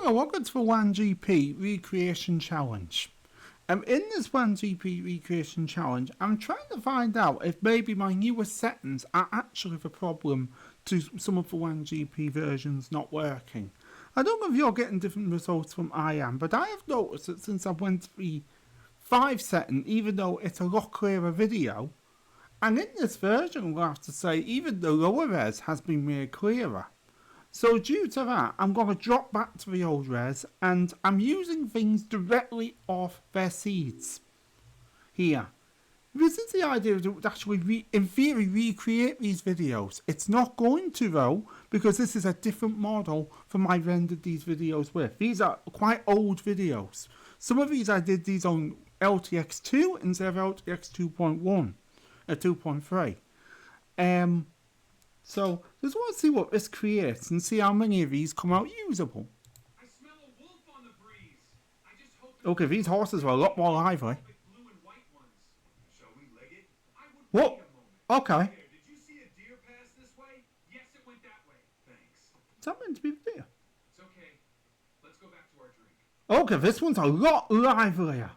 taking a look at the WanGP Recreation Challenge. In this WanGP Recreation Challenge, I'm trying to find out if maybe my newest settings are actually the problem to some of the WanGP versions not working. I don't know if you're getting different results from I am, but I have noticed that since I went to the 5 setting, even though it's a lot clearer video, and in this version I'm going to have to say even the lower res has been made clearer. So due to that, I'm going to drop back to the old res, and I'm using things directly off their seeds. Here. This is the idea that it would actually, in theory, recreate these videos. It's not going to though, because this is a different model from I rendered these videos with. These are quite old videos. Some of these I did these on LTX2 instead of LTX 2.1, 2.3. So, just want to see what this creates and see how many of these come out usable. I smell a wolf on the breeze. I just hope okay, these horses are a lot more lively. Blue and white ones. Shall we leg it? I would What? wait a moment. Okay. There, did you see a deer pass this way? Yes, it went that way. Thanks. Is that meant to be the deer? It's okay. Let's go back to our drink. Okay, this one's a lot livelier.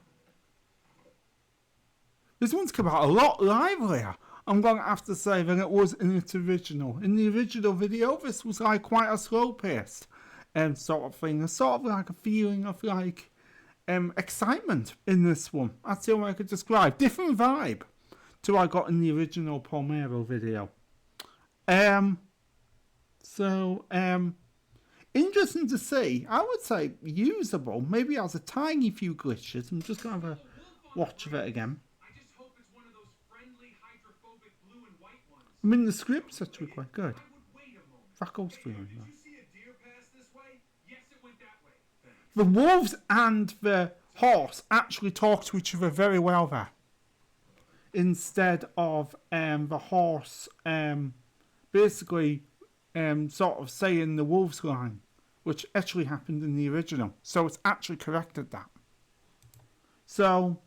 This one's come out a lot livelier. I'm going to have to say that it was in its original. In the original video, this was like quite a slow paced sort of thing. There's sort of like a feeling of like excitement in this one. That's the only way I could describe. Different vibe to what I got in the original Palmero video. Interesting to see. I would say usable. Maybe it has a tiny few glitches. I'm just going to have a watch of it again. I mean, the script's actually quite good. That goes through. The wolves and the horse actually talk to each other very well there. Instead of the horse basically sort of saying the wolf's line, which actually happened in the original. So it's actually corrected that. So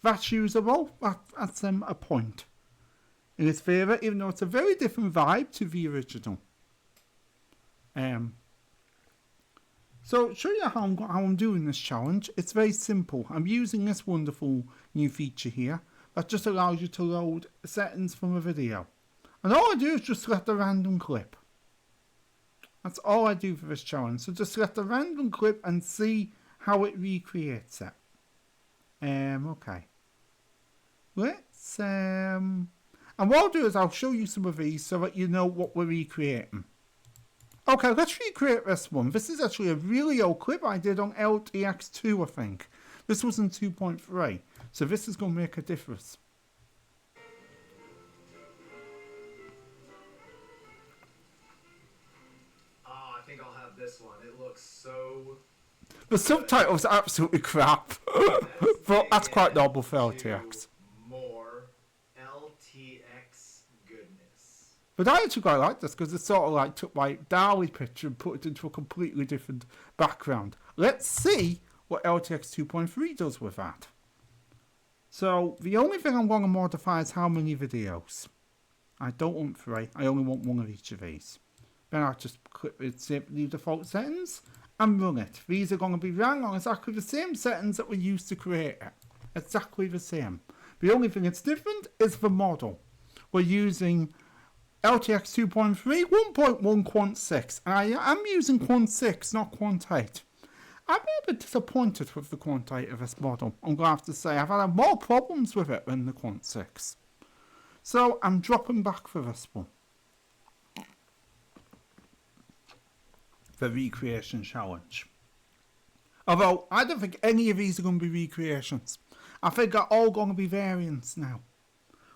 that's usable. That's a point in its favour, even though it's a very different vibe to the original. So show you how I'm doing this challenge. It's very simple. I'm using this wonderful new feature here that just allows you to load settings from a video. And all I do is just select a random clip. That's all I do for this challenge. So just select a random clip and see how it recreates it. Okay. Let's and what I'll do is I'll show you some of these so that you know what we're recreating. Okay, let's recreate this one. This is actually a really old clip I did on LTX2, I think. This was in 2.3, so this is going to make a difference. I think I'll have this one. It looks so... The subtitle's absolutely crap, but that's quite normal for LTX. But I actually quite like this because it sort of like took my Dali picture and put it into a completely different background. Let's see what LTX 2.3 does with that. So the only thing I'm going to modify is how many videos. I don't want 3, I only want 1 of each of these. Then I'll just click the default settings and run it. These are going to be run on exactly the same settings that we used to create it. Exactly the same. The only thing that's different is the model. We're using LTX 2.3, 1.1 Quant 6, and I am using Quant 6, not Quant 8. I'm a bit disappointed with the Quant 8 of this model, I'm going to have to say. I've had more problems with it than the Quant 6. So I'm dropping back for this one. The recreation challenge. Although, I don't think any of these are going to be recreations. I think they're all going to be variants now.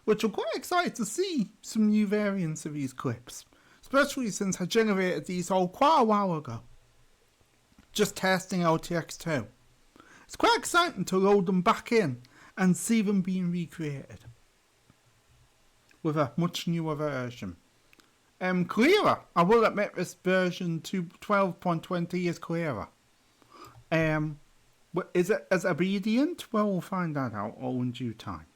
Which I'm quite excited to see some new variants of these clips. Especially since I generated these all quite a while ago. Just testing LTX2. It's quite exciting to load them back in and see them being recreated. With a much newer version. Clearer. I will admit this version 12.20 is clearer. Is it as obedient? Well, we'll find that out all in due time.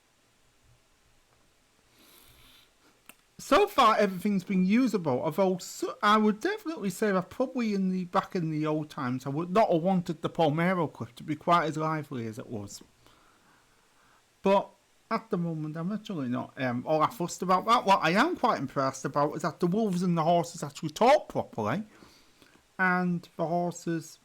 so far everything's been usable, although I would definitely say that probably back in the old times I would not have wanted the Palmero clip to be quite as lively as it was. But at the moment I'm actually not all that fussed about that. What I am quite impressed about is that the wolves and the horses actually talk properly, and the horses,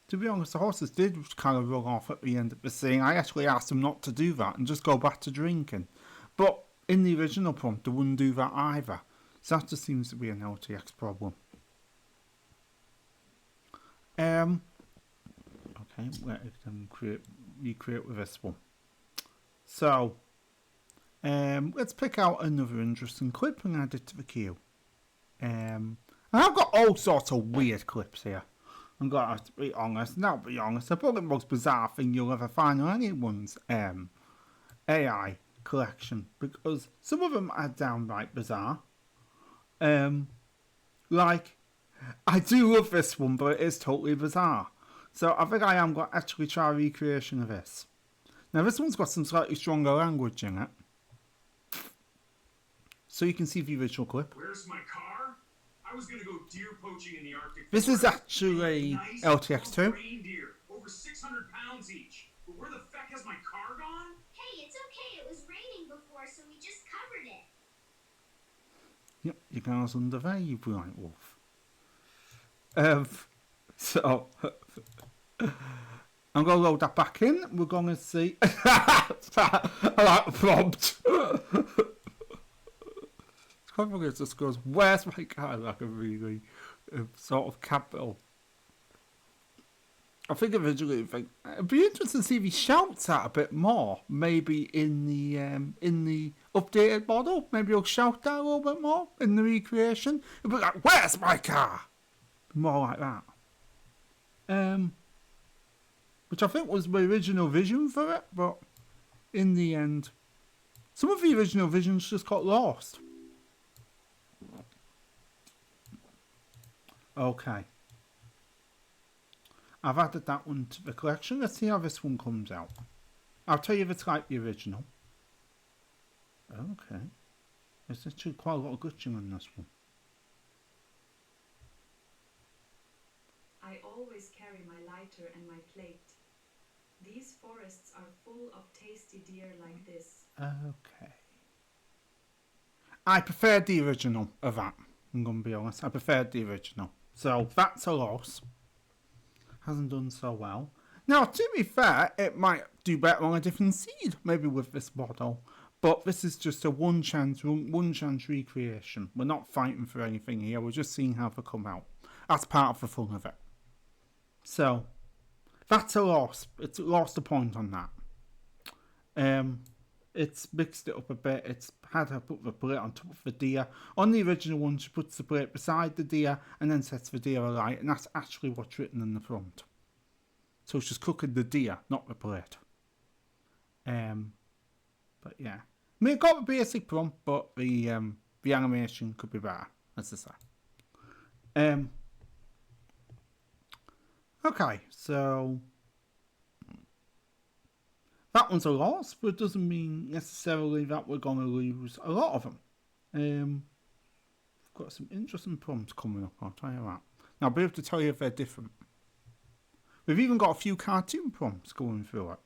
to be honest, the horses did kind of run off at the end of the scene. I actually asked them not to do that and just go back to drinking. But in the original prompt, they wouldn't do that either. So that just seems to be an LTX problem. Okay, let them recreate with this one. So, let's pick out another interesting clip and add it to the queue. And I've got all sorts of weird clips here. I'm going to be honest, not be honest. The probably the most bizarre thing you'll ever find on anyone's AI collection, because some of them are downright bizarre. Like, I do love this one, but it is totally bizarre. So I think I am going to actually try a recreation of this. Now this one's got some slightly stronger language in it. So you can see the original clip. Where's my car? I was gonna go deer poaching in the Arctic. This is actually nice LTX2. Reindeer, over 600 pounds each. But where the feck has my car gone? Hey, it's okay. It was raining before, so we just covered it. Yep, your car's under there, you bright wolf. So I'm going to load that back in. We're going to see. I like the prompt. Probably it just goes, where's my car? Like a really sort of capital. I think originally, it'd be interesting to see if he shouts out a bit more. Maybe in the updated model, maybe he'll shout that a little bit more in the recreation. It'd be like, where's my car? More like that. Which I think was my original vision for it, but in the end, some of the original visions just got lost. Okay. I've added that one to the collection. Let's see how this one comes out. I'll tell you if it's like the original. Okay. There's actually quite a lot of glitching on this one. I always carry my lighter and my plate. These forests are full of tasty deer like this. Okay. I preferred the original of that. I'm going to be honest. I preferred the original. So that's a loss. Hasn't done so well. Now, to be fair, it might do better on a different seed, maybe with this model. But this is just a one chance recreation. We're not fighting for anything here. We're just seeing how they come out. That's part of the fun of it. So that's a loss. It's lost a point on that. It's mixed it up a bit. It's had her put the plate on top of the deer. On the original one, she puts the plate beside the deer and then sets the deer alight, and that's actually what's written in the prompt. So she's cooking the deer, not the plate. But yeah, I mean, it got a basic prompt, but the animation could be better, as I say. Okay, so that one's a loss, but it doesn't mean necessarily that we're going to lose a lot of them. We've got some interesting prompts coming up, I'll tell you that. Now, I'll be able to tell you if they're different. We've even got a few cartoon prompts going through it.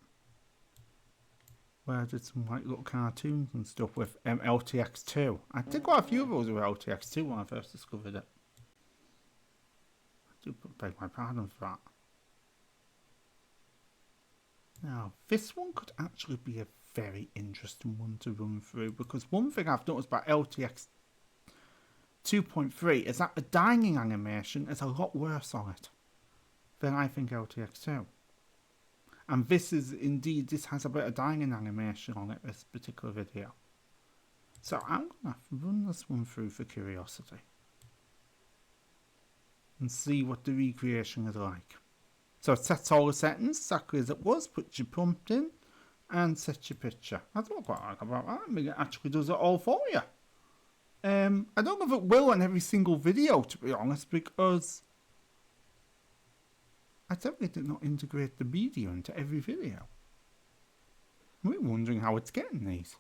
Where I did some like little cartoons and stuff with LTX2. I did quite a few of those with LTX2 when I first discovered it. I do beg my pardon for that. Now, this one could actually be a very interesting one to run through, because one thing I've noticed about LTX 2.3 is that the dying animation is a lot worse on it than I think LTX 2. And this has a bit of dying animation on it, this particular video. So I'm going to run this one through for curiosity and see what the recreation is like. So it sets all the settings exactly as it was, puts your prompt in, and sets your picture. That's what I quite like about that. I mean, it actually does it all for you. I don't know if it will on every single video, to be honest, because I definitely did not integrate the media into every video. I'm really wondering how it's getting these.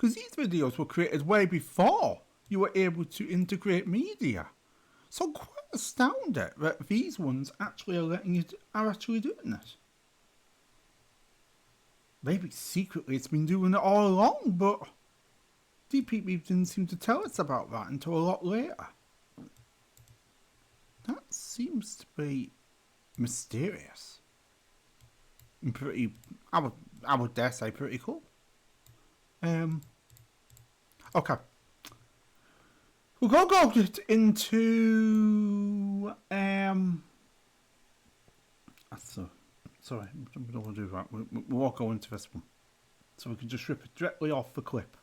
Because these videos were created way before you were able to integrate media. So I'm quite astounded that these ones actually are actually doing it. Maybe secretly it's been doing it all along, but DPP didn't seem to tell us about that until a lot later. That seems to be mysterious. And pretty, I would dare say pretty cool. Okay. We're going to go into, sorry, we don't want to do that. We won't go into this one. So we can just rip it directly off the clip.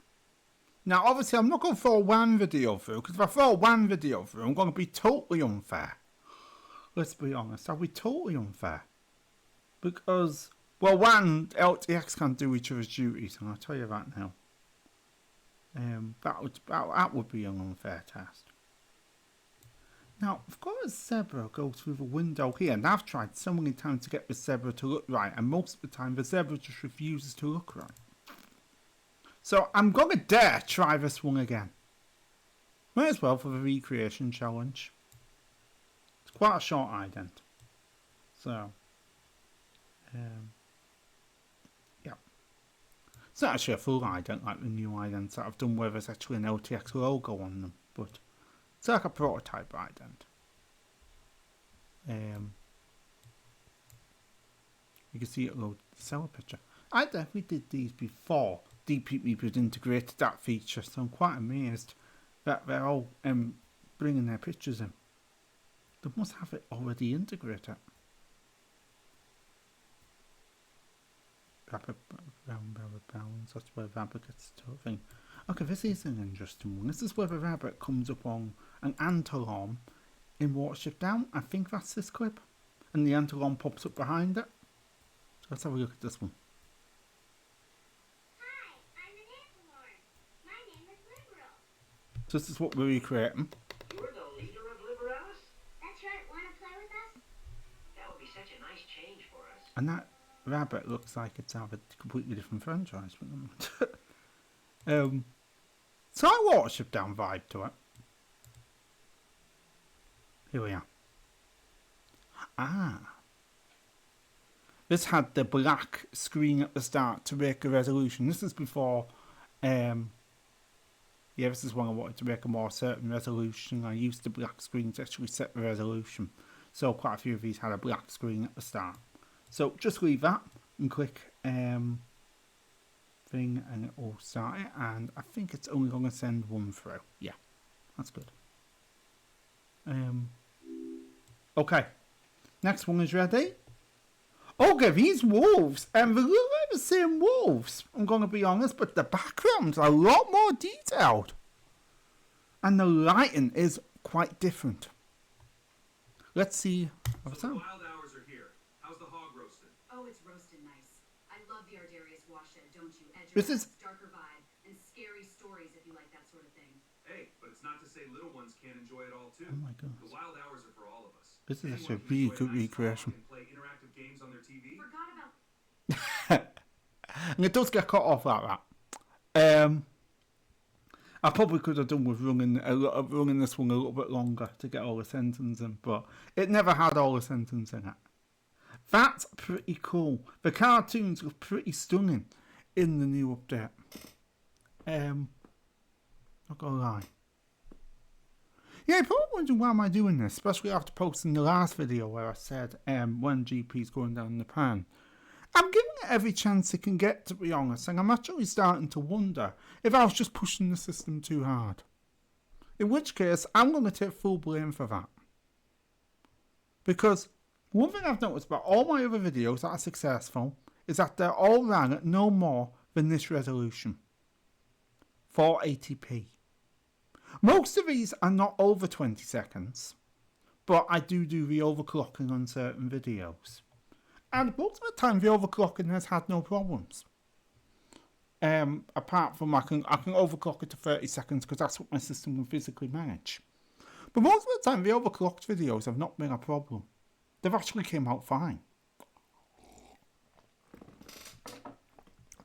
Now, obviously, I'm not going to throw one video through, because if I throw one video through, I'm going to be totally unfair. Let's be honest, I'll be totally unfair. Because, well, one, LTX can't do each other's duties, and I'll tell you that now. That would be an unfair test. Now, I've got a zebra go through the window here, and I've tried so many times to get the zebra to look right, and most of the time the zebra just refuses to look right. So I'm going to dare try this one again. Might as well for the recreation challenge. It's quite a short ident. So, yeah. It's not actually a full ident like the new idents that I've done where there's actually an LTX logo on them, but it's like a prototype ident. You can see it load the seller picture. I definitely did these before DPP had integrated that feature, so I'm quite amazed that they're all bringing their pictures in. They must have it already integrated. Rabbit balance, that's where rabbit gets to thing. Okay, this is an interesting one. This is where the rabbit comes up on an ant alarm in Watership Down. I think that's this clip. And the ant alarm pops up behind it. So let's have a look at this one. Hi, I'm an ant alarm. My name is Liberal. So this is what we're recreating. You're the leader of Liberalis? That's right. Want to play with us? That would be such a nice change for us. And that rabbit looks like it's out of a completely different franchise. So I Watership Down vibe to it. Here we are. This had the black screen at the start to make a resolution. This is before, this is when I wanted to make a more certain resolution. I used the black screen to actually set the resolution. So quite a few of these had a black screen at the start. So just leave that and click thing and it will start it. And I think it's only going to send one through. Yeah, that's good. Okay, next one is ready. Okay, these wolves, and they look like the same wolves, I'm going to be honest, but the backgrounds are a lot more detailed. And the lighting is quite different. Let's see. So the wild hours are here. How's the hog roasted? Oh, it's roasted nice. I love the Ardarius watershed, don't you? Edger This is- darker vibe and scary stories if you like that sort of thing. Hey, but it's not to say little ones can't enjoy it all too. Oh my God. The wild hours are for all of us. This is Anyone actually a can really enjoy good a nice recreation. hog and play interactive games on their TV. Forgot about And it does get cut off like that. I probably could have done with running this one a little bit longer to get all the sentences in, but it never had all the sentences in it. That's pretty cool. The cartoons look pretty stunning in the new update. Not gonna lie. Yeah, you're probably wondering why am I doing this, especially after posting the last video where I said WanGP's going down the pan. I'm giving it every chance it can get, to be honest, and I'm actually starting to wonder if I was just pushing the system too hard. In which case, I'm going to take full blame for that. Because one thing I've noticed about all my other videos that are successful is that they're all ran at no more than this resolution. 480p. Most of these are not over 20 seconds, but I do the overclocking on certain videos. And most of the time the overclocking has had no problems. Apart from I can overclock it to 30 seconds because that's what my system can physically manage. But most of the time the overclocked videos have not been a problem. They've actually came out fine.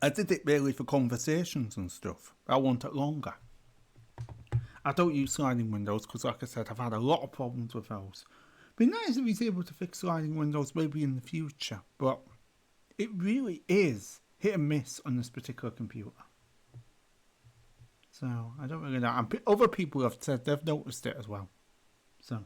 I did it really for conversations and stuff. I want it longer. I don't use sliding windows because, like I said, I've had a lot of problems with those. Be nice if he's able to fix sliding windows maybe in the future, but it really is hit and miss on this particular computer. So I don't really know. And other people have said they've noticed it as well. So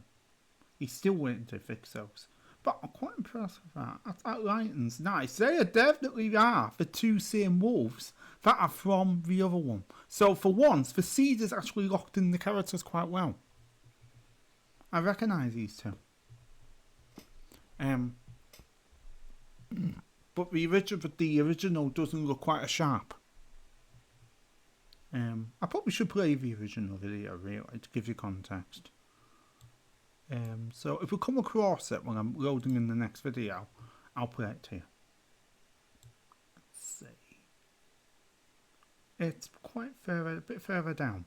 he's still waiting to fix those. But I'm quite impressed with that. That lighting's nice. They are definitely are the two same wolves that are from the other one. So for once, the seed is actually locked in the characters quite well. I recognise these two. But the original doesn't look quite as sharp. I probably should play the original video really to give you context. So if we come across it when I'm loading in the next video, I'll play it to you. Let's see. It's quite a bit further down.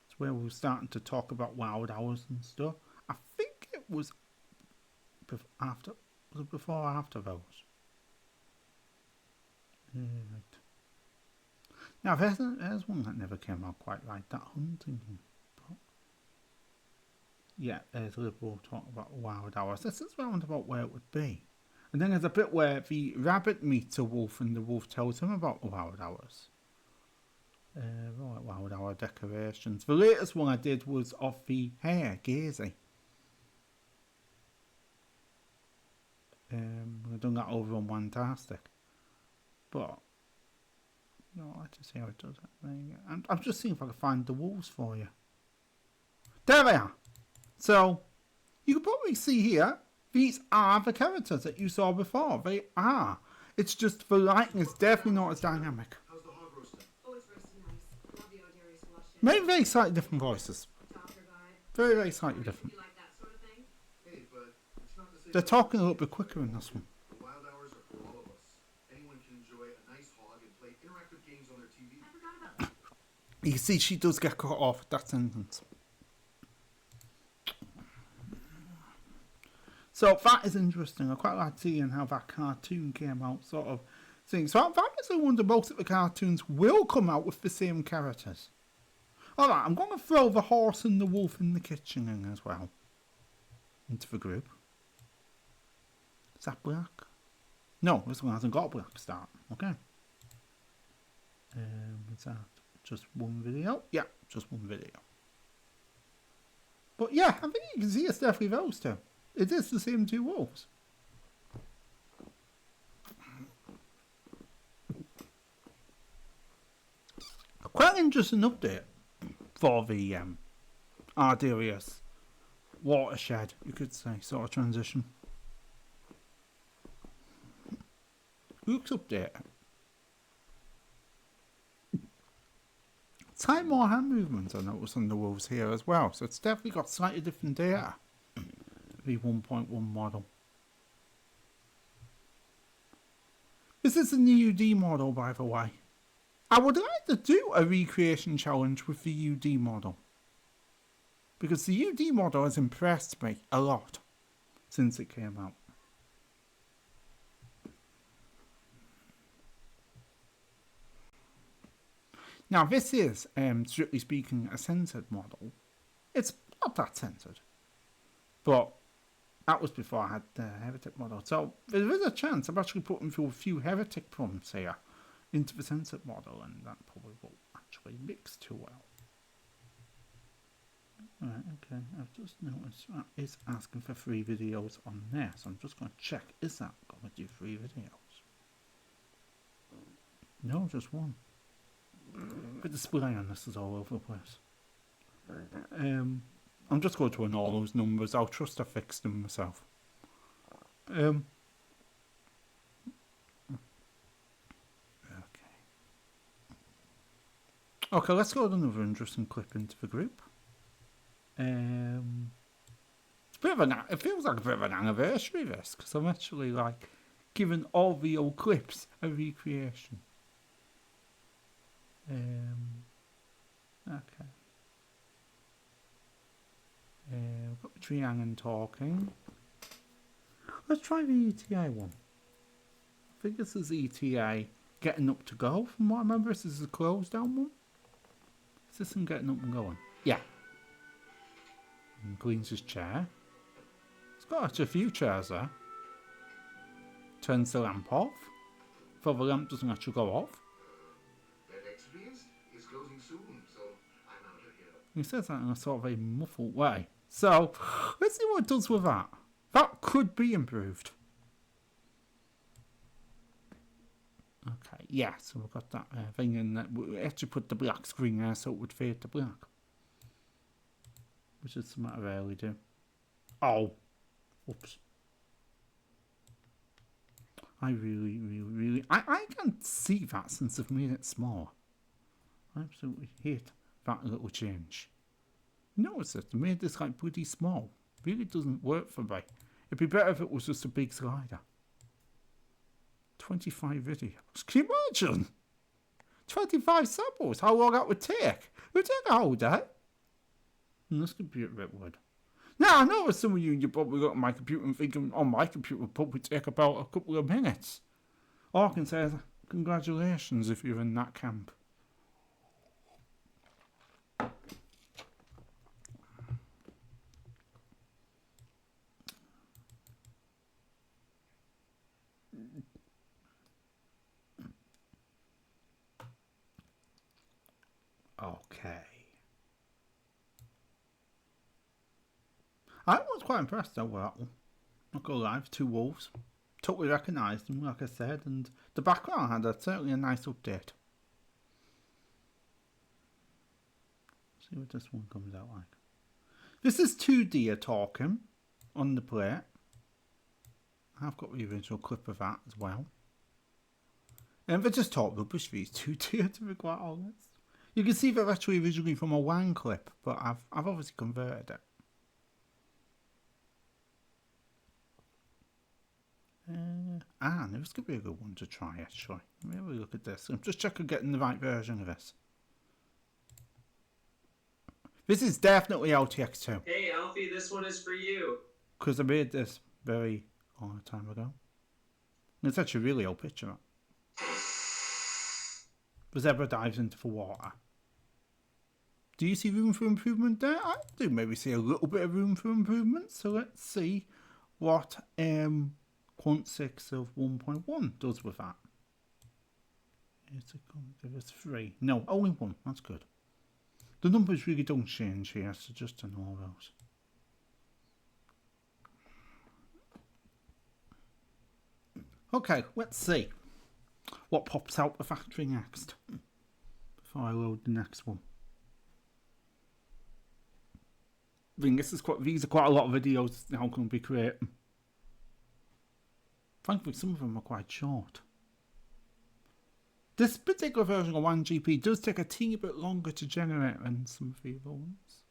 It's where we were starting to talk about wild hours and stuff. I think it was after. Was it before or after those? Right. Now there's one that never came out quite right. That hunting. Yeah, there's a little talk about wild hours. This is round about where it would be. And then there's a bit where the rabbit meets a wolf and the wolf tells him about the wild hours. Right, wild hour decorations. The latest one I did was of the hare, Gazy. I've done that over on Fantastic. But, no, let's just see how it does it. I'm just seeing if I can find the wolves for you. There they are! So, you can probably see here, these are the characters that you saw before. They are. It's just the lighting is definitely not as dynamic. How's the hog roasting? Oh, it's roasting nice. Love the Ardarius wash it. Maybe very slightly different voices. Doctor vibe. Very, very slightly different. You like that sort of thing? Hey, but it's not to say They're talking a little bit quicker in this one. the wild hours are for all of us. Anyone can enjoy a nice hog and play interactive games on their TV. I forgot about that. You see, she does get cut off at that sentence. So that is interesting. I quite like seeing how that cartoon came out, sort of thing. So that makes me wonder most of the cartoons will come out with the same characters. Alright, I'm going to throw the horse and the wolf in the kitchen in as well. Into the group. Is that black? No, this one hasn't got a black start. Okay. Is that just one video? Yeah, just one video. But yeah, I think you can see it's definitely those two. It is the same two wolves. Quite an interesting update for the Ardarius watershed, you could say, sort of transition. Looks update. Time more hand movements I noticed on the wolves here as well, so it's definitely got slightly different data. The 1.1 model. This is the new UD model, by the way. I would like to do a recreation challenge with the UD model, because the UD model has impressed me a lot since it came out. Now this is, strictly speaking, a censored model. It's not that censored, but that was before I had the Heretic model. So there is a chance I'm actually putting through a few Heretic prompts here into the censored model, and that probably won't actually mix too well. Right, okay, I've just noticed that is asking for 3 videos on there, so I'm just going to check, is that going to do 3 videos? No, just 1. The display on this is all over the place. I'm just going to ignore those numbers. I'll trust I fixed them myself. Okay. Okay, let's go with another interesting clip into the group. It's a bit of it feels like a bit of an anniversary, this, because I'm actually like giving all the old clips a recreation. Okay. We've got the tree hanging talking. Let's try the ETA one. I think this is ETA getting up to go, from what I remember. This is a closed down one. Is this one getting up and going? Yeah. And cleans his chair. It's got actually a few chairs there. Turns the lamp off. For the lamp doesn't actually go off. That experience is closing soon, so I'm out of here. He says that in a sort of a muffled way. So, let's see what it does with that. That could be improved. Okay, yeah, so we've got that thing in that. We actually put the black screen there so it would fade to black. Which is something I rarely do. Oh. Whoops. I really... I can't see that since I've made it small. I absolutely hate that little change. Notice it, I made this like pretty small. Really doesn't work for me. It'd be better if it was just a big slider. 25 videos. Can you imagine? 25 samples. How long that would take? It would take a whole day. And this could be a bit weird. Now, I know some of you probably look at my computer and thinking, oh, my computer would probably take about a couple of minutes. All I can say is, congratulations if you're in that camp. Okay. I was quite impressed though with that one. Not gonna lie, 2 wolves. Totally recognised them, like I said, and the background had certainly a nice update. See what this one comes out like. This is 2 deer talking on the plate. I've got the original clip of that as well. And they just talk rubbish, these 2 deer, to be quite honest. You can see they're actually originally from a WAN clip, but I've obviously converted it. This could be a good one to try actually. Let me have a look at this. I'm just checking getting the right version of this. This is definitely LTX2. Hey, Alfie, this one is for you. Because I made this very long time ago. And it's actually a really old picture. The zebra dives into the water. Do you see room for improvement there? I do maybe see a little bit of room for improvement. So let's see what 0.6 of 1.1 does with that. Is it going to give us 3? No, only 1. That's good. The numbers really don't change here, so just ignore those. Okay, let's see what pops out the factory next before I load the next one. I think these are quite a lot of videos now I'm going to be creating. Frankly, some of them are quite short. This particular version of WanGP does take a teeny bit longer to generate than some of the other ones.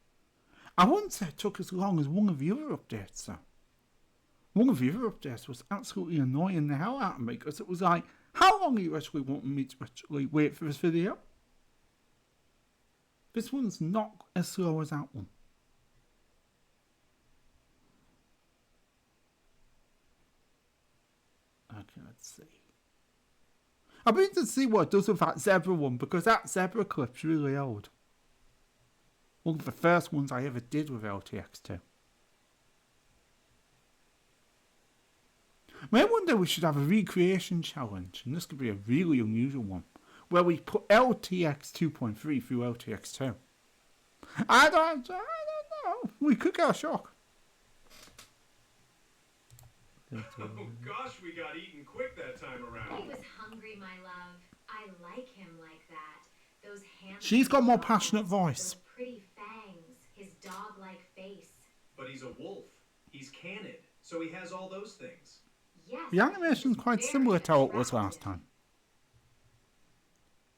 I wouldn't say it took as long as one of the other updates though. One of the other updates was absolutely annoying the hell out of me because it was like, how long are you actually wanting me to actually wait for this video? This one's not as slow as that one. Okay, let's see. I'm interested to see what it does with that zebra one because that zebra clip's really old. One of the first ones I ever did with LTX2. Maybe one day we should have a recreation challenge, and this could be a really unusual one, where we put LTX 2.3 through LTX 2. I don't know. We could get a shock. Oh gosh, we got eaten quick that time around. He was hungry, my love. I like him like that. Those handsome She's got more jaws, passionate voice. Those pretty fangs, his dog-like face. But he's a wolf. He's canid, so he has all those things. Yes. The animation's quite very similar to how it was attractive. last time.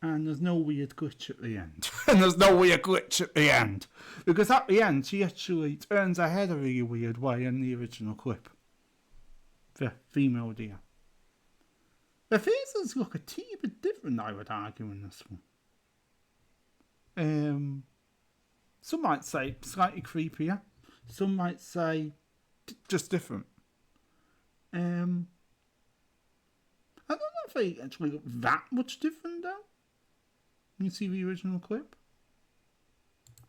And there's no weird glitch at the end. And there's no weird glitch at the end. Because at the end, she actually turns her head a really weird way in the original clip. The female deer. The faces look a teeny bit different, I would argue, in this one. Some might say slightly creepier. Some might say just different. I don't know don't think it actually looked that much different though. You see the original clip?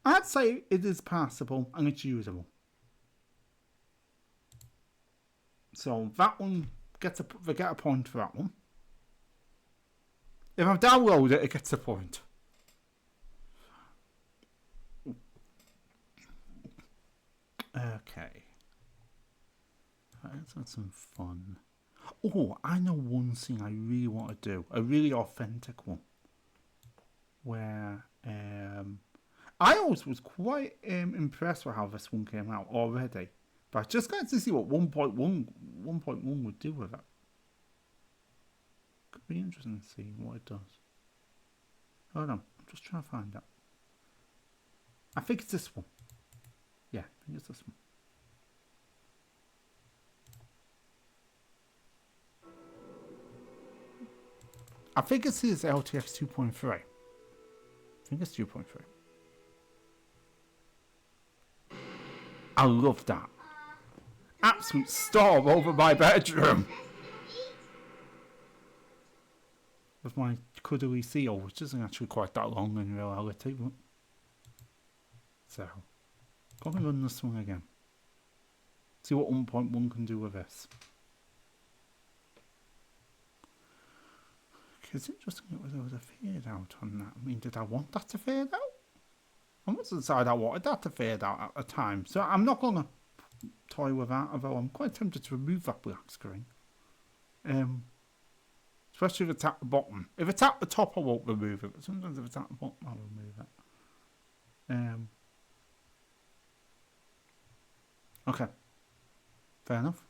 I'd say it is passable and it's usable. So that one they get a point for that one. If I download it, it gets a point. Okay. Let's have some fun. Oh, I know one thing I really want to do. A really authentic one. Where I always was quite impressed with how this one came out already. But I just got to see what 1.1 would do with it. Could be interesting to see what it does. Hold on, I'm just trying to find out. I think it's this one. Yeah, I think it's this one. I think it's his LTX 2.3. I think it's 2.3. I love that. Absolute storm over my bedroom. With my cuddly seal, which isn't actually quite that long in reality. But... So, go and run this one again. See what 1.1 can do with this. It's interesting that there was a fade out on that. I mean, did I want that to fade out? I must decide I wanted that to fade out at the time. So I'm not going to toy with that, although I'm quite tempted to remove that black screen. Especially if it's at the bottom. If it's at the top, I won't remove it. But sometimes if it's at the bottom, I'll remove it. Okay. Fair enough.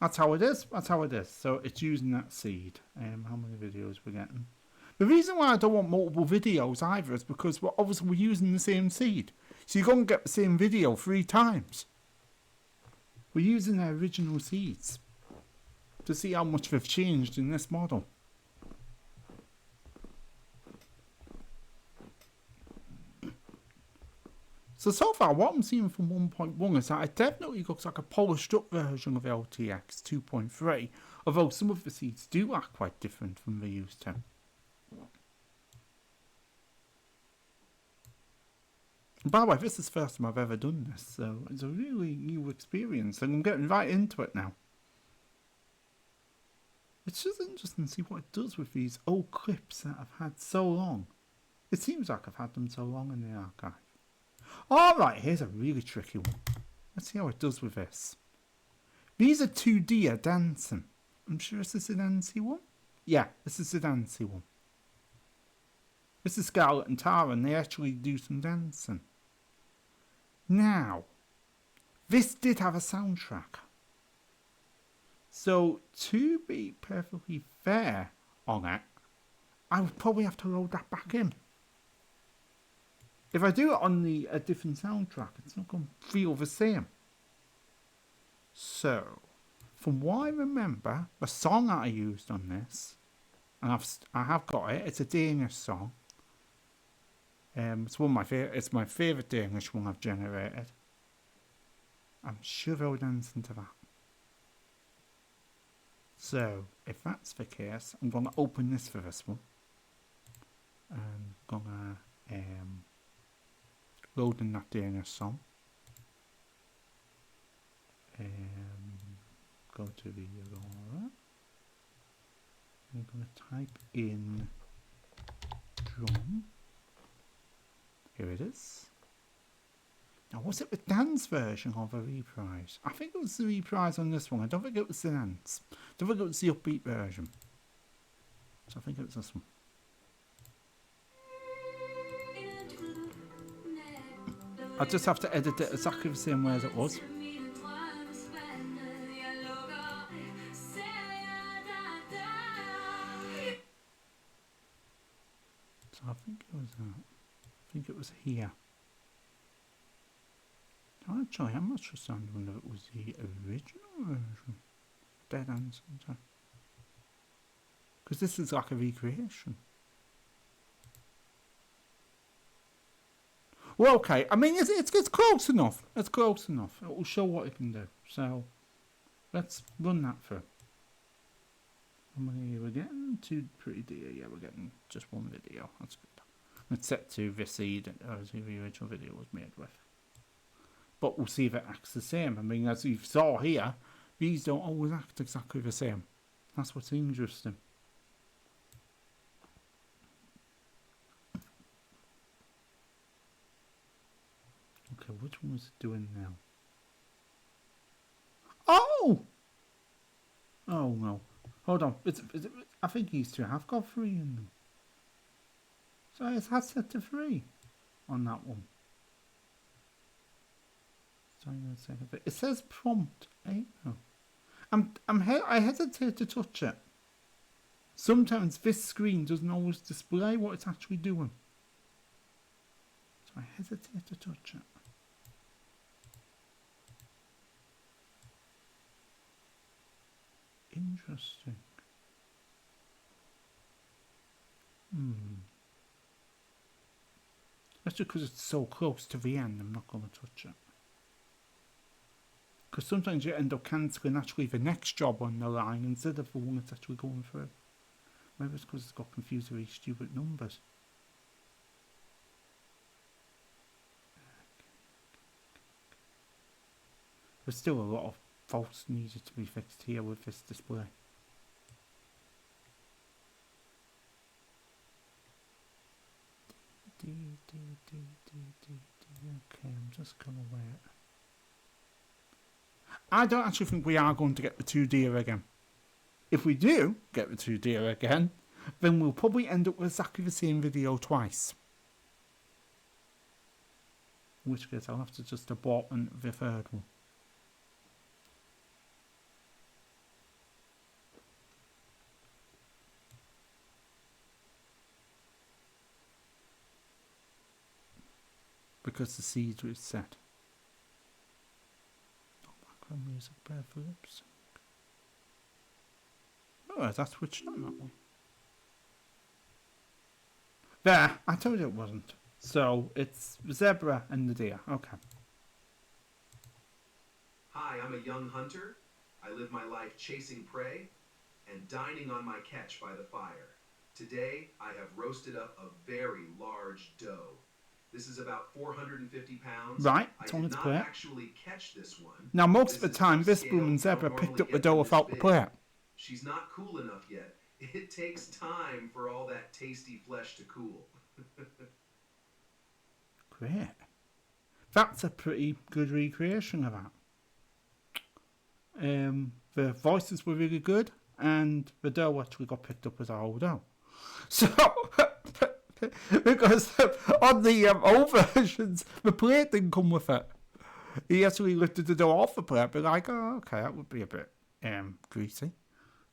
That's how it is. That's how it is. So it's using that seed. How many videos we're getting? The reason why I don't want multiple videos either is because we're using the same seed. So you're going to get the same video 3 times. We're using their original seeds to see how much they've changed in this model. So far, what I'm seeing from 1.1 is that it definitely looks like a polished up version of LTX 2.3, although some of the seeds do act quite different from they used to. By the way, this is the first time I've ever done this, so it's a really new experience, and I'm getting right into it now. It's just interesting to see what it does with these old clips that I've had so long. It seems like I've had them so long in the archive. Alright, here's a really tricky one. Let's see how it does with this. These are 2 deer dancing. I'm sure this is a dancey one. Yeah, this is a dancey one. This is Scarlett and Tara, and they actually do some dancing. Now, this did have a soundtrack. So, to be perfectly fair on it, I would probably have to load that back in. If I do it on a different soundtrack, it's not going to feel the same. So, from what I remember, the song that I used on this, and I have got it, it's a Danish song. It's one of my favorite. It's my favorite Danish one I've generated. I'm sure they'll dance into that. So, if that's the case, I'm going to open this for this one. I'm going to load in that Danish song. Go to the Aurora. I'm going to type in drum. Here it is. Now, was it the dance version or the reprise? I think it was the reprise on this one. I don't think it was the dance. I don't think it was the upbeat version. So I think it was this one. I just have to edit it exactly the same way as it was. So I think it was that. I think it was here. Actually, I'm not sure whether it was the original version. Dead Answer. Because this is like a recreation. Well, okay. I mean, it's close enough. It's close enough. It will show what it can do. So, let's run that through. many are we getting? 2 pretty dear. Yeah, we're getting just 1 video. That's good. It's set to this seed as the original video was made with. But we'll see if it acts the same. I mean, as you saw here, these don't always act exactly the same. That's what's interesting. Okay, which one is it doing now? Oh! Oh no. Hold on. I think these two have got 3 in them. So it has set to 3 on that one. It says prompt 8 now. I hesitate to touch it. Sometimes this screen doesn't always display what it's actually doing. So I hesitate to touch it. Interesting. That's just because it's so close to the end, I'm not going to touch it. Because sometimes you end up cancelling actually the next job on the line instead of the one that's actually going through. Maybe it's because it's got confused with these stupid numbers. There's still a lot of faults needed to be fixed here with this display. Okay, I'm just going to wait. I don't actually think we are going to get the 2 deer again. If we do get the 2 deer again, then we'll probably end up with exactly the same video twice. In which case I'll have to just abort the 3rd one. Because the seed was set. Oh, background music, bear for lip sync. Oh, that's switched on that one. There, I told you it wasn't. So it's the zebra and the deer. Okay. Hi, I'm a young hunter. I live my life chasing prey and dining on my catch by the fire. Today, I have roasted up a very large doe. This is about 450 pounds. Right, I it's on did its not plate. actually catch this one. Now, most of the is time, this upscale. blooming You zebra don't picked normally up the get doe them without the this plate. big. She's not cool enough yet. It takes time for all that tasty flesh to cool. Great. That's a pretty good recreation of that. The voices were really good, and the doe actually got picked up as a whole doe. So, because on the old versions, the plate didn't come with it. He actually lifted the doe off the plate, but like, oh, okay, that would be a bit greasy.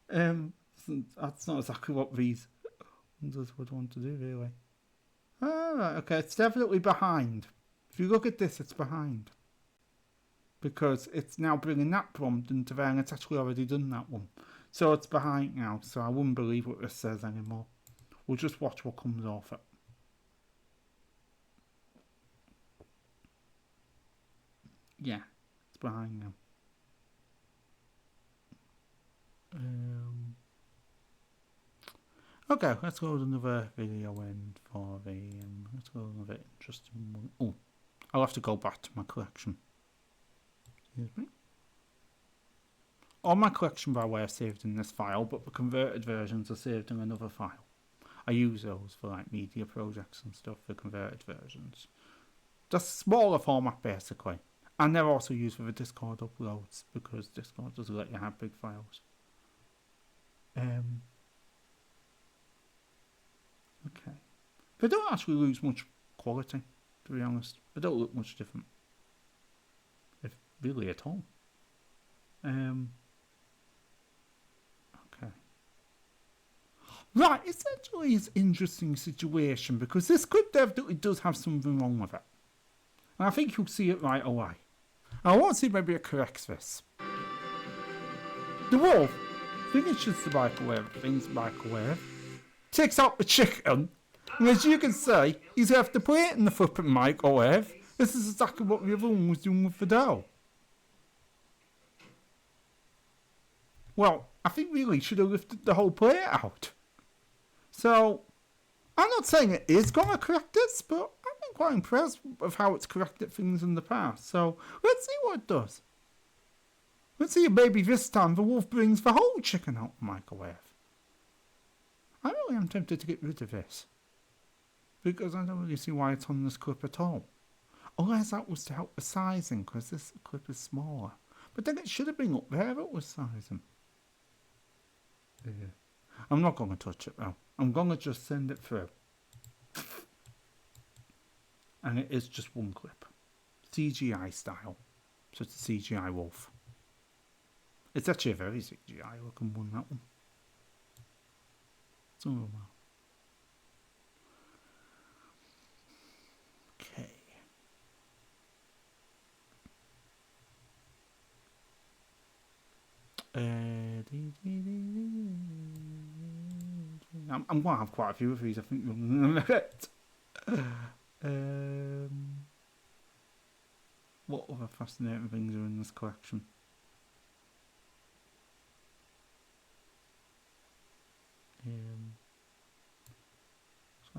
That's not exactly what these ones would want to do, really. Alright, okay, it's definitely behind. If you look at this, it's behind. Because it's now bringing that prompt into there, and it's actually already done that one. So it's behind now, so I wouldn't believe what this says anymore. We'll just watch what comes off it. Yeah, it's behind now. Okay, let's go to another video in for the. Let's go to another interesting one. Oh, I'll have to go back to my collection. Excuse me. All my collection, by the way, are saved in this file, but the converted versions are saved in another file. I use those for like media projects and stuff, the converted versions. Just smaller format, basically. And they're also used for the Discord uploads, because Discord doesn't let you have big files. Okay. They don't actually lose much quality, to be honest. They don't look much different. If really at all. Okay. Right, it's actually an interesting situation, because this could definitely does have something wrong with it. And I think you'll see it right away. And I want to see maybe it corrects this. The wolf finishes the microwave, takes out the chicken, and as you can see, he's left the plate in the flipping microwave. This is exactly what the other one was doing with the dough. Well, I think really should have lifted the whole plate out. So, I'm not saying it is going to correct this, but I've been quite impressed with how it's corrected things in the past. So, let's see what it does. Let's see if maybe this time the wolf brings the whole chicken out of the microwave. I really am tempted to get rid of this. Because I don't really see why it's on this clip at all. Unless that was to help the sizing, because this clip is smaller. But then it should have been up there if it was sizing. Yeah. I'm not going to touch it though. I'm going to just send it through. And it is just one clip. CGI style. So it's a CGI wolf. It's actually a very CGI looking one, that one. It's all well. Okay. I'm going to have quite a few of these, I think, in a minute. What other fascinating things are in this collection?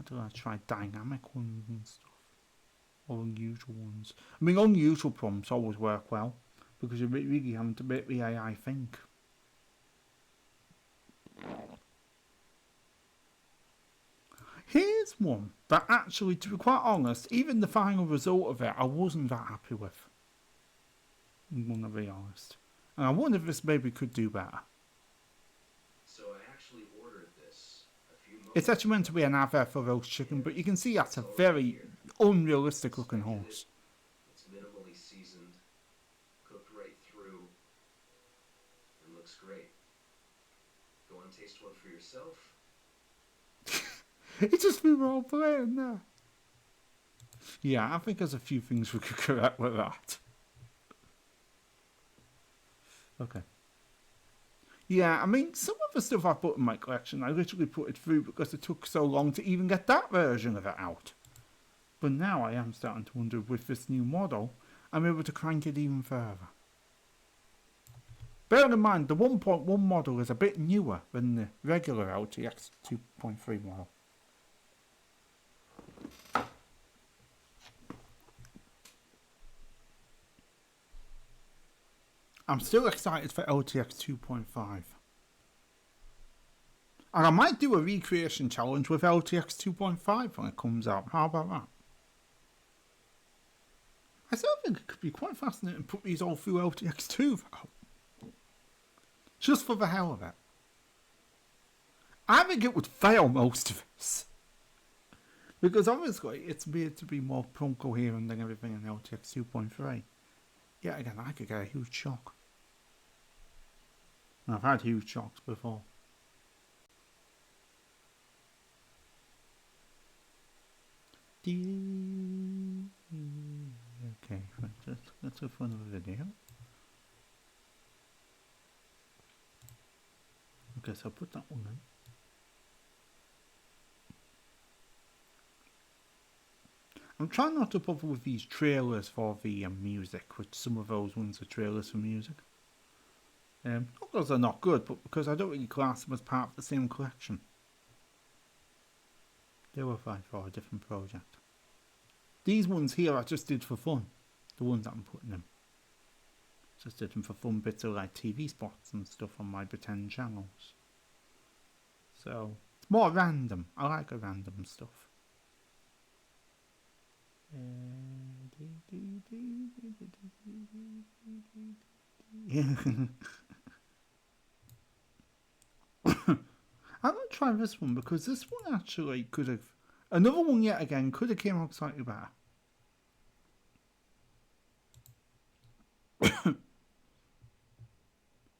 So I try dynamic ones and stuff. Or unusual ones. I mean, unusual prompts always work well. Because you're really having to make the AI think. Here's one that actually, to be quite honest, even the final result of it, I wasn't that happy with. I'm going to be honest. And I wonder if this maybe could do better. So I actually ordered this a few months It's actually meant to be an advert for roast chicken, but you can see that's a very unrealistic looking horse. It's minimally seasoned, cooked right through, and looks great. Go and taste one for yourself. It just be role playing there. Yeah, I think there's a few things we could correct with that. Okay. Yeah, I mean, some of the stuff I put in my collection, I literally put it through because it took so long to even get that version of it out. But now I am starting to wonder, with this new model, I'm able to crank it even further. Bear in mind, the 1.1 model is a bit newer than the regular LTX 2.3 model. I'm still excited for LTX 2.5. And I might do a recreation challenge with LTX 2.5 when it comes out. How about that? I still think it could be quite fascinating to put these all through LTX 2 though. Just for the hell of it. I think it would fail most of this. Because obviously it's made to be more prompt coherent than everything in LTX 2.3. Yeah, again, I could get a huge shock. And I've had huge shocks before. Okay, let's go for another video. Okay, so I'll put that one in. I'm trying not to bother with these trailers for the music, which some of those ones are trailers for music. Not because they're not good, but because I don't really class them as part of the same collection. They were fine for a different project. These ones here I just did for fun. The ones that I'm putting in. Just did them for fun bits of like TV spots and stuff on my pretend channels. So, it's more random. I like a random stuff. I'm going to try this one because this one actually could have... Another one yet again could have came out slightly better.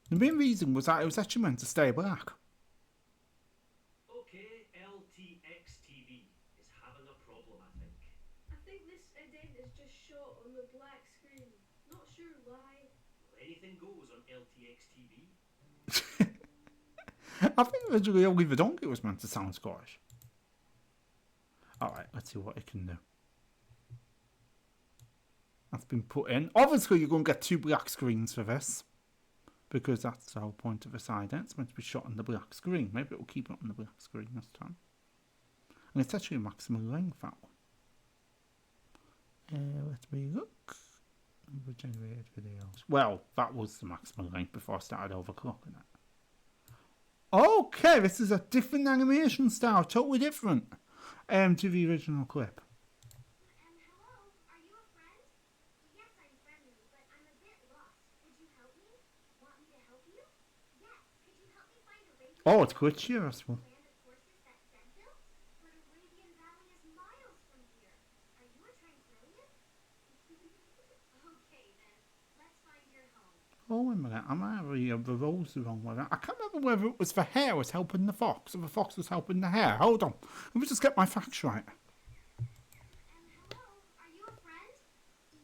The main reason was that it was actually meant to stay black. Okay, LTX TV is having a problem, I think. I think this indent is just shot on the black screen. Not sure why. Well, anything goes on LTX TV. I think originally only the donkey was meant to sound Scottish. Alright, let's see what it can do. That's been put in. Obviously you're going to get two black screens for this. because that's the whole point of a side end. It's meant to be shot on the black screen. Maybe it will keep it on the black screen this time. And it's actually maximum length, that one. Let me look. Generated videos. Well, that was the maximum length before I started overclocking it. Okay, this is a different animation style, totally different to the original clip. Hello, are you a friend? Yes, I'm friendly, but I'm a bit lost. Could you help me? Want me to help you? Yes, could you help me find Arabian Oh, it's glitchy, this one. land of horses that Zed built? But Arabian Valley is miles from here. Are you a Tranquillian? Okay then, let's find your home. Oh, wait a minute, I'm having the roles the wrong way. I can't remember whether it was the hare was helping the fox or the fox was helping the hare. Hold on, let me just get my facts right. Hello, are you a friend?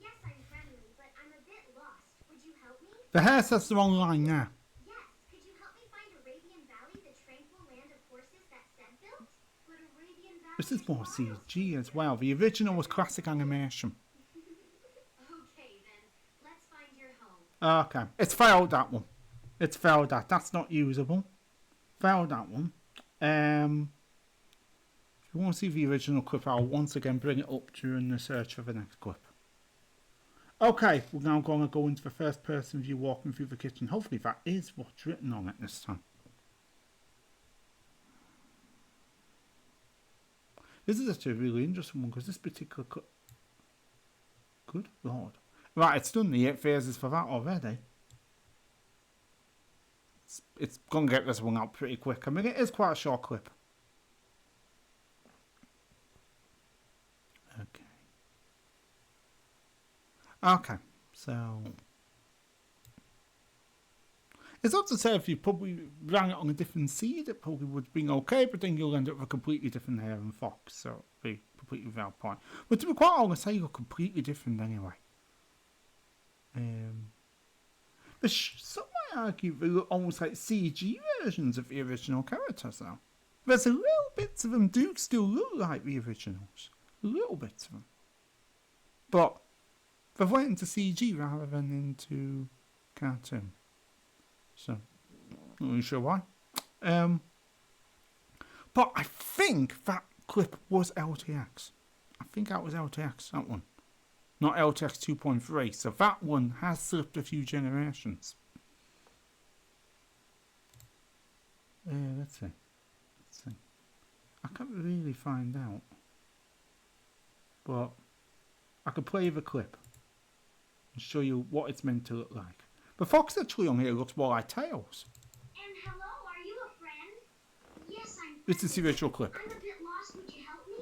Yes, I'm friendly, but I'm a bit lost. Would you help me? The hare says the wrong line now. Yes, could you help me find Arabian Valley, the tranquil land of horses that Zed built? But Arabian Valley This is more miles from CG as here. well. The original was classic animation. Okay then, let's find your home. Okay, it's failed, that one. It's failed, that. That's not usable. Failed, that one. If you want to see the original clip, I'll once again bring it up during the search for the next clip. Okay, we're now going to go into the first person view walking through the kitchen. Hopefully that is what's written on it this time. This is actually a really interesting one because this particular clip... Good lord. Right, it's done the 8 phases for that already. It's going to get this one out pretty quick. I mean, it is quite a short clip. Okay, so... It's not to say if you probably ran it on a different seed, it probably would be okay, but then you'll end up with a completely different hare and fox, so it'll be completely without point. But to be quite honest, they look completely different anyway. But some might argue they look almost like CG versions of the original characters now. There's a little bits of them do still look like the originals. Little bits of them. But they've went into CG rather than into cartoon. So, not really sure why. But I think that clip was LTX. I think that was LTX, that one. Not LTX 2.3. So that one has slipped a few generations. Let's see. I can't really find out. But I could play the clip and show you what it's meant to look like. The fox actually on here looks more like Tails. And hello, are you a friend? Yes, I'm This is the original clip. I'm a bit lost. Would you help me?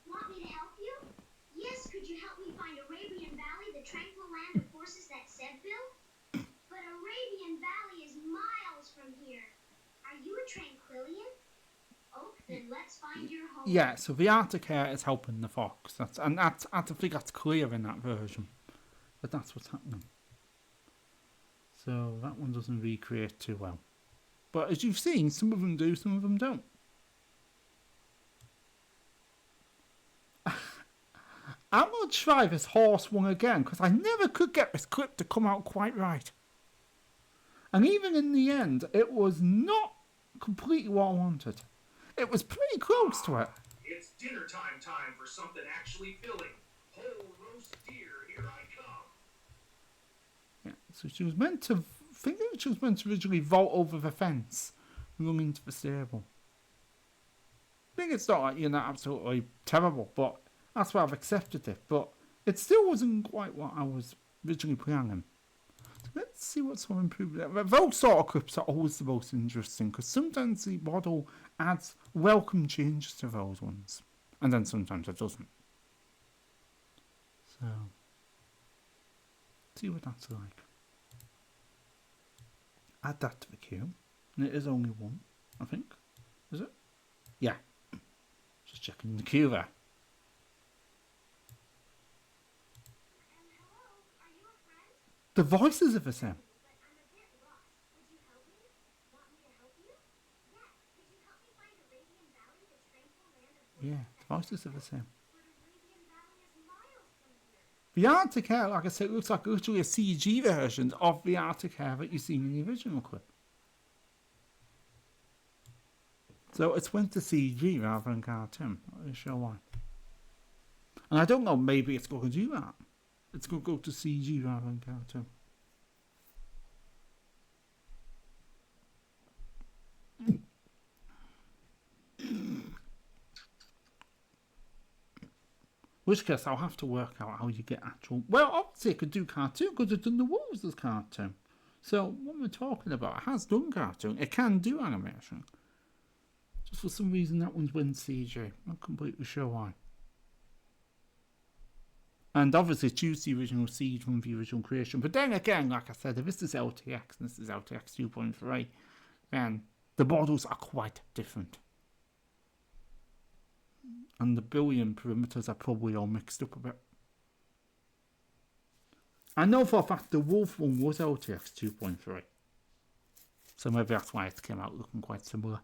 Want me to help you? Yes, could you help me find Arabian Valley, the tranquil land of horses that Zed built? But Arabian Valley is miles from here. Are you a Tranquillian? Oh, then let's find your home. Yeah, so the Arctic hare is helping the fox. I think that's clear in that version. But that's what's happening. So that one doesn't recreate too well. But as you've seen, some of them do, some of them don't. I'm going to try this horse one again because I never could get this clip to come out quite right. And even in the end, it was not completely what I wanted. It was pretty close to it. It's dinner time for something actually filling. Whole roast deer, here I come. Yeah, so she was meant to, I think she was meant to originally vault over the fence and run into the stable. I think it's not like you're not absolutely terrible, but that's why I've accepted it. But it still wasn't quite what I was originally planning. So let's see what's so improved. Those sort of clips are always the most interesting because sometimes the model adds welcome changes to those ones, and then sometimes it doesn't. So, see what that's like. Add that to the queue, and it is only one, I think. Is it? Yeah. Just checking the queue there. And hello, are you a friend? The voices are the same. But I'm a bit lost. Would you help me? Want me to help you? Yes. Could you help me find Arabian Valley, the tranquil land of horses Yeah, that the voices Zed are the built? same. But Arabian Valley is miles from here. The Arctic Air, like I said, looks like literally a CG version of the Arctic Air that you see in the original clip. So it's went to CG rather than cartoon. I'm not really sure why. And I don't know, maybe it's going to do that. It's going to go to CG rather than cartoon. Which case I'll have to work out how you get actual... Well, obviously it could do cartoon because it's done the Wolves as cartoon. So what we're talking about, it has done cartoon. It can do animation. Just for some reason that one's win CG. I'm not completely sure why. And obviously it's used the original seed from the original creation. But then again, like I said, if this is LTX and this is LTX 2.3, then the models are quite different. And the billion perimeters are probably all mixed up a bit. I know for a fact the Wolf one was LTX 2.3. So maybe that's why it came out looking quite similar.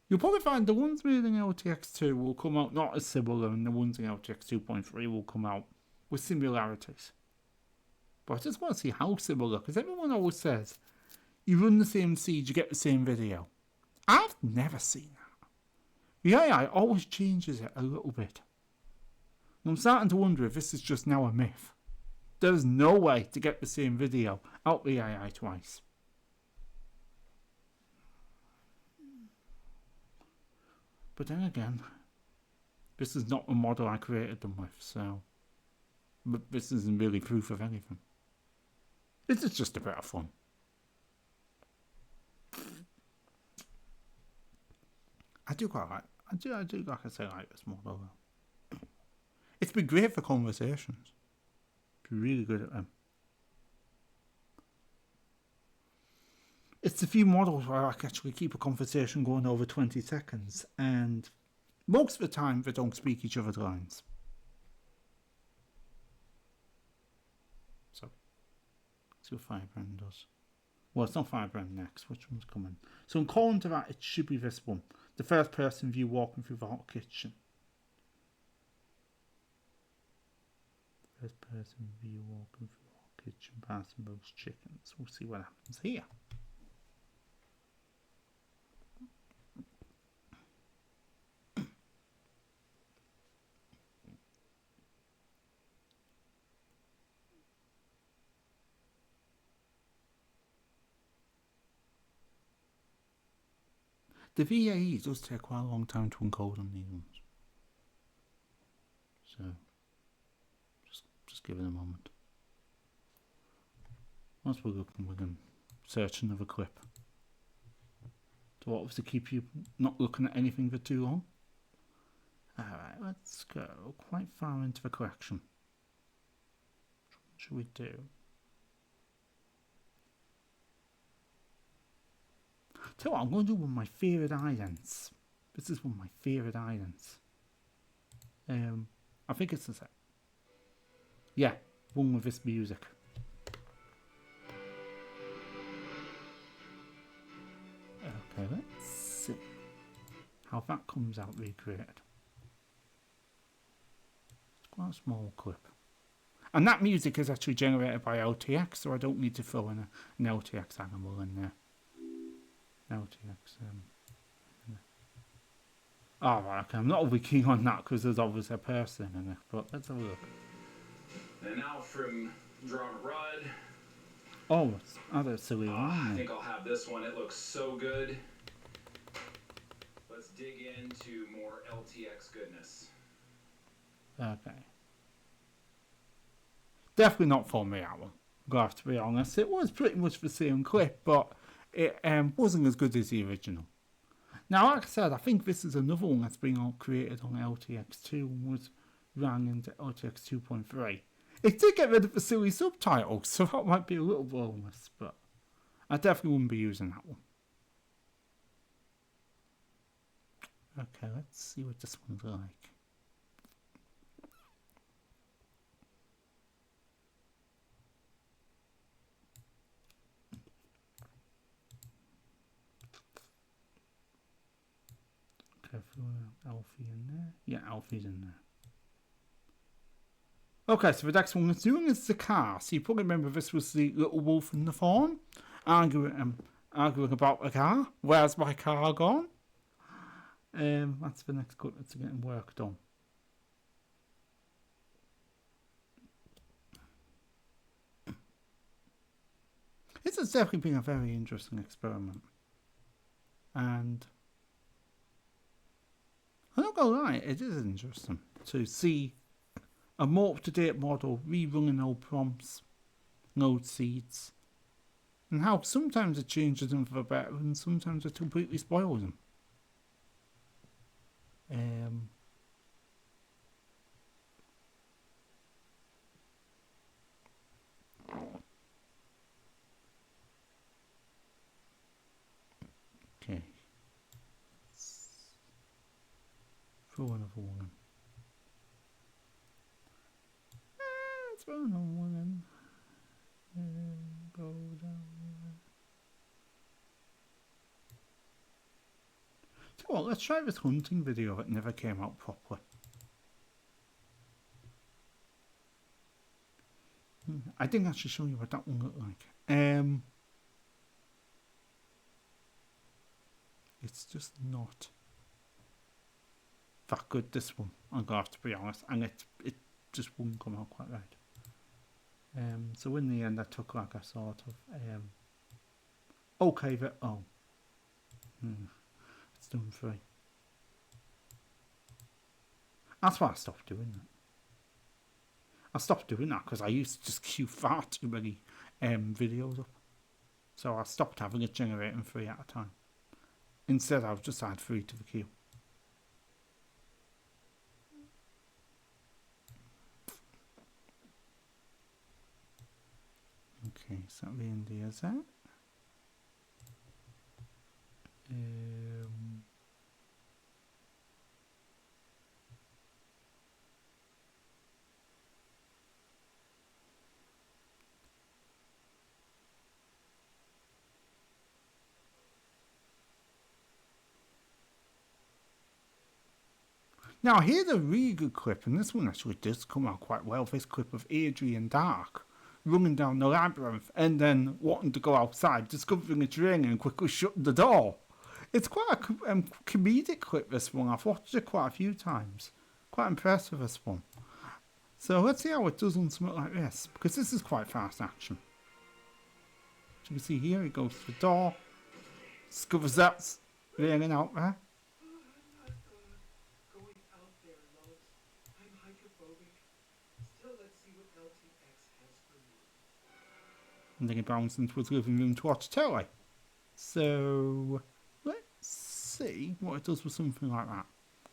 You'll probably find the ones made in LTX 2 will come out not as similar, and the ones in LTX 2.3 will come out with similarities. But I just want to see how similar, because everyone always says, you run the same seed, you get the same video. I've never seen that. The AI always changes it a little bit. And I'm starting to wonder if this is just now a myth. There's no way to get the same video out the AI twice. But then again, this is not a model I created them with, so... But this isn't really proof of anything. This is just a bit of fun. I do quite like... I do like I say, like this model though. It's been great for conversations. Been really good at them. It's a few models where I can actually keep a conversation going over 20 seconds, and most of the time they don't speak each other's lines. So, let's see what Firebrand does. Well, it's not Firebrand next. Which one's coming? So, according to that, it should be this one. The first person view walking through the hot kitchen. First person view walking through the hot kitchen, passing those chickens. We'll see what happens here. The VAE does take quite a long time to encode on these ones. So, just give it a moment. Once we're looking, we can search another clip. To obviously keep you not looking at anything for too long. Alright, let's go quite far into the collection. What should we do? Tell you what, I'm going to do one of my favourite islands. This is one of my favourite islands. I think it's the same. Yeah, one with this music. Okay, let's see how that comes out recreated. It's quite a small clip. And that music is actually generated by LTX, so I don't need to throw in an LTX animal in there. LTX. Oh, right, okay. I'm not really keen on that because there's obviously a person in it, but let's have a look. And now from Drama Rod. Oh, it's other silly one. I think I'll have this one. It looks so good. Let's dig into more LTX goodness. Okay. Definitely not for me, that one. I'm going to have to be honest. It was pretty much the same clip, but it wasn't as good as the original. Now, like I said, I think this is another one that's been all created on LTX2 and was ran into LTX 2.3. It did get rid of the silly subtitles, so that might be a little bonus, but I definitely wouldn't be using that one. Okay, let's see what this one's like. Okay, I threw Alfie in there. Yeah, Alfie's in there. Okay, so the next one it's doing is the car. So you probably remember this was the little wolf and the fawn arguing about the car. Where's my car gone? That's the next clip that's getting worked on. This has definitely been a very interesting experiment. And I'm not gonna lie, it is interesting to see a more up-to-date model rerunning old prompts, old seeds, and how sometimes it changes them for the better and sometimes it completely spoils them. Okay. Throw another one in. Let's throw another one in. Go down there. So what, let's try this hunting video that never came out properly. I didn't actually show you what that one looked like. It's just not that good, this one, I'm gonna have to be honest, and it just wouldn't come out quite right. So in the end I took like a sort of okay but it's done free. That's why I stopped doing that. I stopped doing that because I used to just queue far too many videos up. So I stopped having it generating 3 at a time. Instead I've just add 3 to the queue. Okay, so that reindeer is that. Now here's a really good clip, and this one actually does come out quite well. This clip of Adrian Dark running down the labyrinth and then wanting to go outside, discovering it's raining and quickly shutting the door. It's quite a comedic clip, this one. I've watched it quite a few times. Quite impressed with this one. So let's see how it does on something like this, because this is quite fast action. As you can see here, he goes to the door, discovers that's raining out there. And then he bounces into his living room to watch telly. So let's see what it does with something like that.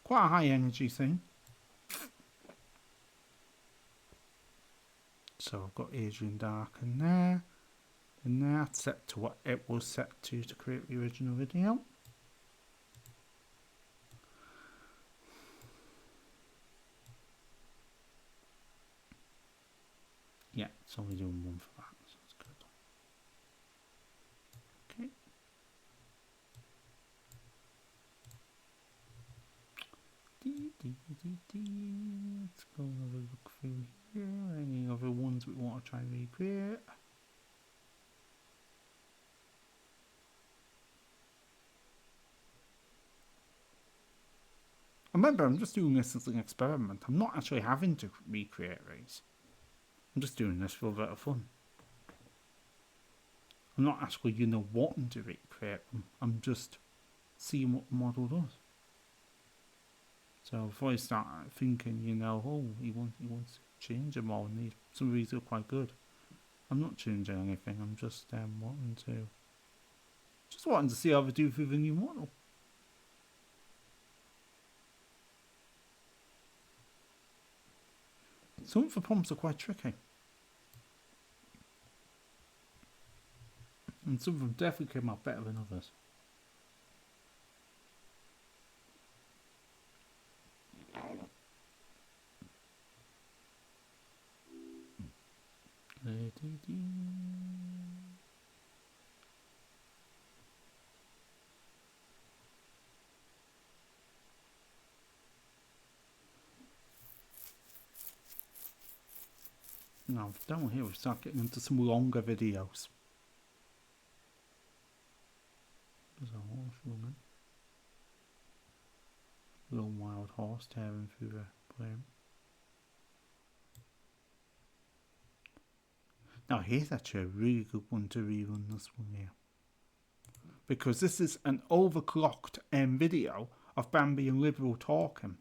Quite a high energy thing. So I've got Adrian Dark in there. And that's set to what it was set to create the original video. Yeah, it's only doing 1 for that. Let's go and have a look through here. Any other ones we want to try and recreate? Remember, I'm just doing this as an experiment. I'm not actually having to recreate these. I'm just doing this for a bit of fun. I'm not actually, wanting to recreate them. I'm just seeing what the model does. So before I start thinking, oh, he wants to change them all, and some of these are quite good. I'm not changing anything. I'm just wanting to see how they do through the new model. Some of the prompts are quite tricky, and some of them definitely came out better than others. Now, down here we start getting into some longer videos. There's a horse running. A little wild horse tearing through the plain. Now here's actually a really good one to rerun, this one here. Because this is an overclocked video of Bambi and Liberal talking.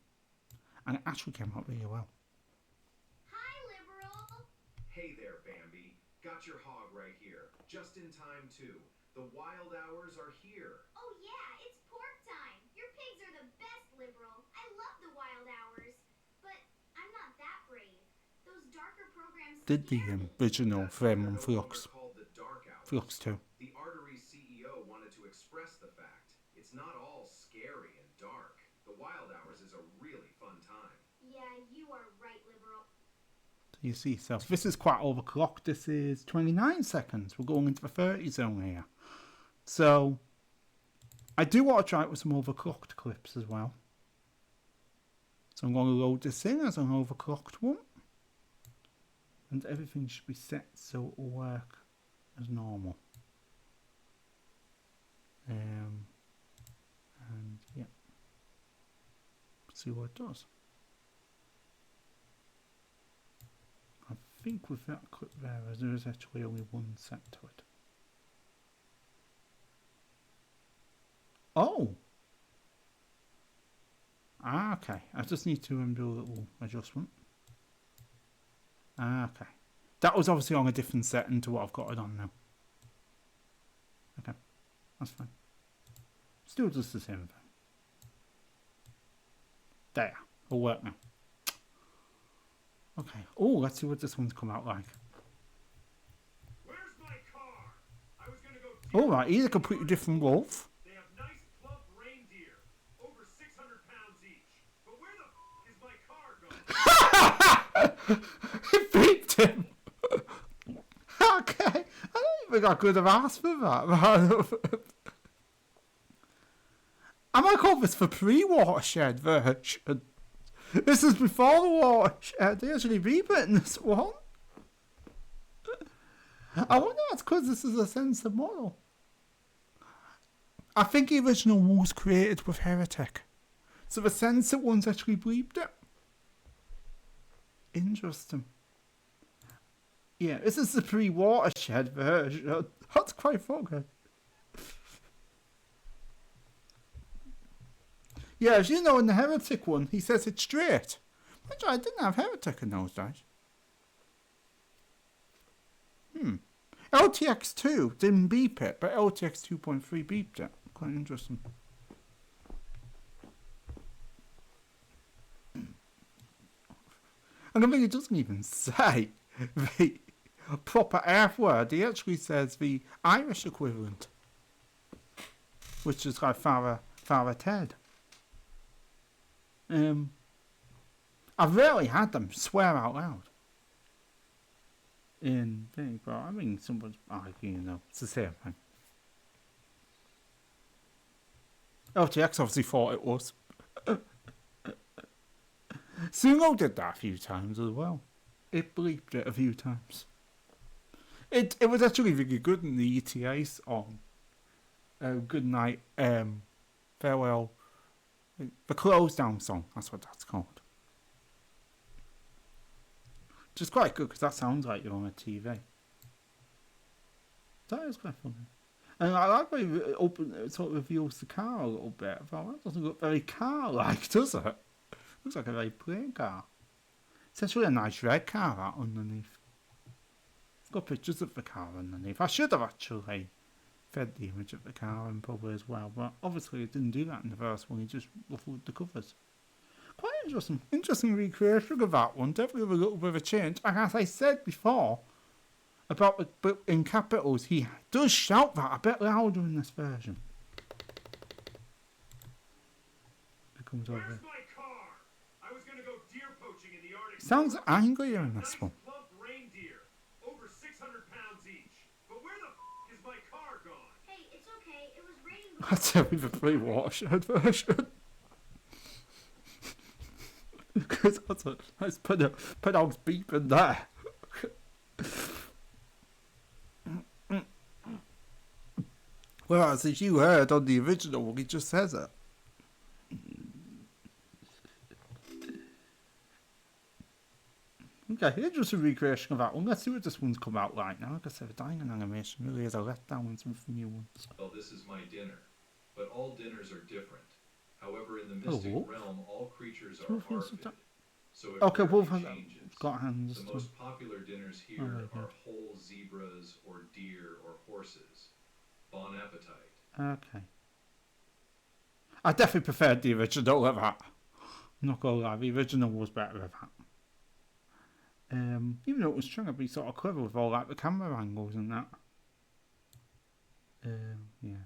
And it actually came out really well. Hi, Liberal. Hey there, Bambi. Got your hog right here. Just in time, too. The wild hours are here. Oh yeah, it's pork time. Your pigs are the best, Liberal. I love the wild hours. But I'm not that brave. Those darker programs Did the scare me. original That's why frame they're on no Flux. longer called the dark hours. Flux 2. The Artery's CEO wanted to express the fact it's not all scary and dark. The wild hours is a really fun time. Yeah, you are right, Liberal. You see, so this is quite overclocked. This is 29 seconds. We're going into the 30 zone here. So, I do want to try it with some overclocked clips as well. So I'm going to load this in as an overclocked one. And everything should be set so it will work as normal. And yeah. See what it does. I think with that clip there is actually only one set to it. Oh! Ah, okay. I just need to do a little adjustment. Ah, okay. That was obviously on a different setting to what I've got it on now. Okay. That's fine. Still does the same thing. There. It'll work now. Okay. Oh, let's see what this one's come out like. Where's my car? I was gonna go. Alright, he's a completely different wolf. They have nice plump reindeer, over 600 pounds each. But where the is my car gone? He beeped him. Okay. I don't even think I could have asked for that. I might call this for pre-watershed version. This is before the watershed. They actually beep it in this one. I wonder if that's because this is a sensor model. I think the original was created with Heretic. So the sensor ones actually bleeped it. Interesting. Yeah, this is the pre-watershed version. That's quite funny. Yeah, as you know, in the Heretic one, he says it's straight. Which I didn't have Heretic in those days. LTX2 didn't beep it, but LTX 2.3 beeped it. Quite interesting. And I think it doesn't even say the proper F word. He actually says the Irish equivalent, which is like Farah Ted. I've rarely had them swear out loud in things, but I mean, someone's arguing, you know, it's the same thing. LTX obviously thought it was. Sumo did that a few times as well. It bleeped it a few times. It was actually really good in the ETA song. Good night, farewell. The close down song, that's what that's called. Which is quite good because that sounds like you're on a TV. That is quite funny. And I like how it sort of reveals the car a little bit. I thought, that doesn't look very car-like, does it? Looks like a very plain car. It's actually a nice red car that underneath. It's got pictures of the car underneath. I should have actually fed the image of the car in probably as well, but obviously it didn't do that in the first one. He just ruffled the covers. Quite interesting. Interesting recreation of that one. Definitely a little bit of a change. And as I said before about the but in capitals, he does shout that a bit louder in this version. It comes over. Where's my car? I was gonna go deer poaching in the Arctic. Sounds angrier in this Nice one. plump reindeer, over 600 pounds each. But where the is my car gone? Hey, it's okay. It was raining. That's only the pre-watershed version. Because that's a nice pedals beep in there. Whereas, as you heard on the original, he just says it. Okay, interesting recreation of that one. Let's see what this one's come out like now. Like I said, the dining animation really is a letdown in some of the new ones. Well, this is my dinner. But all dinners are different. However, in the mystic realm, all creatures are R-fid. So it okay, rarely Wolf has changes. got hands. The most popular dinners here are whole zebras or deer or horses. Bon appetit. Okay. I definitely preferred the original of that. I'm not gonna lie, the original was better of that. Even though it was trying to be sort of clever with all like the camera angles and that. Yeah.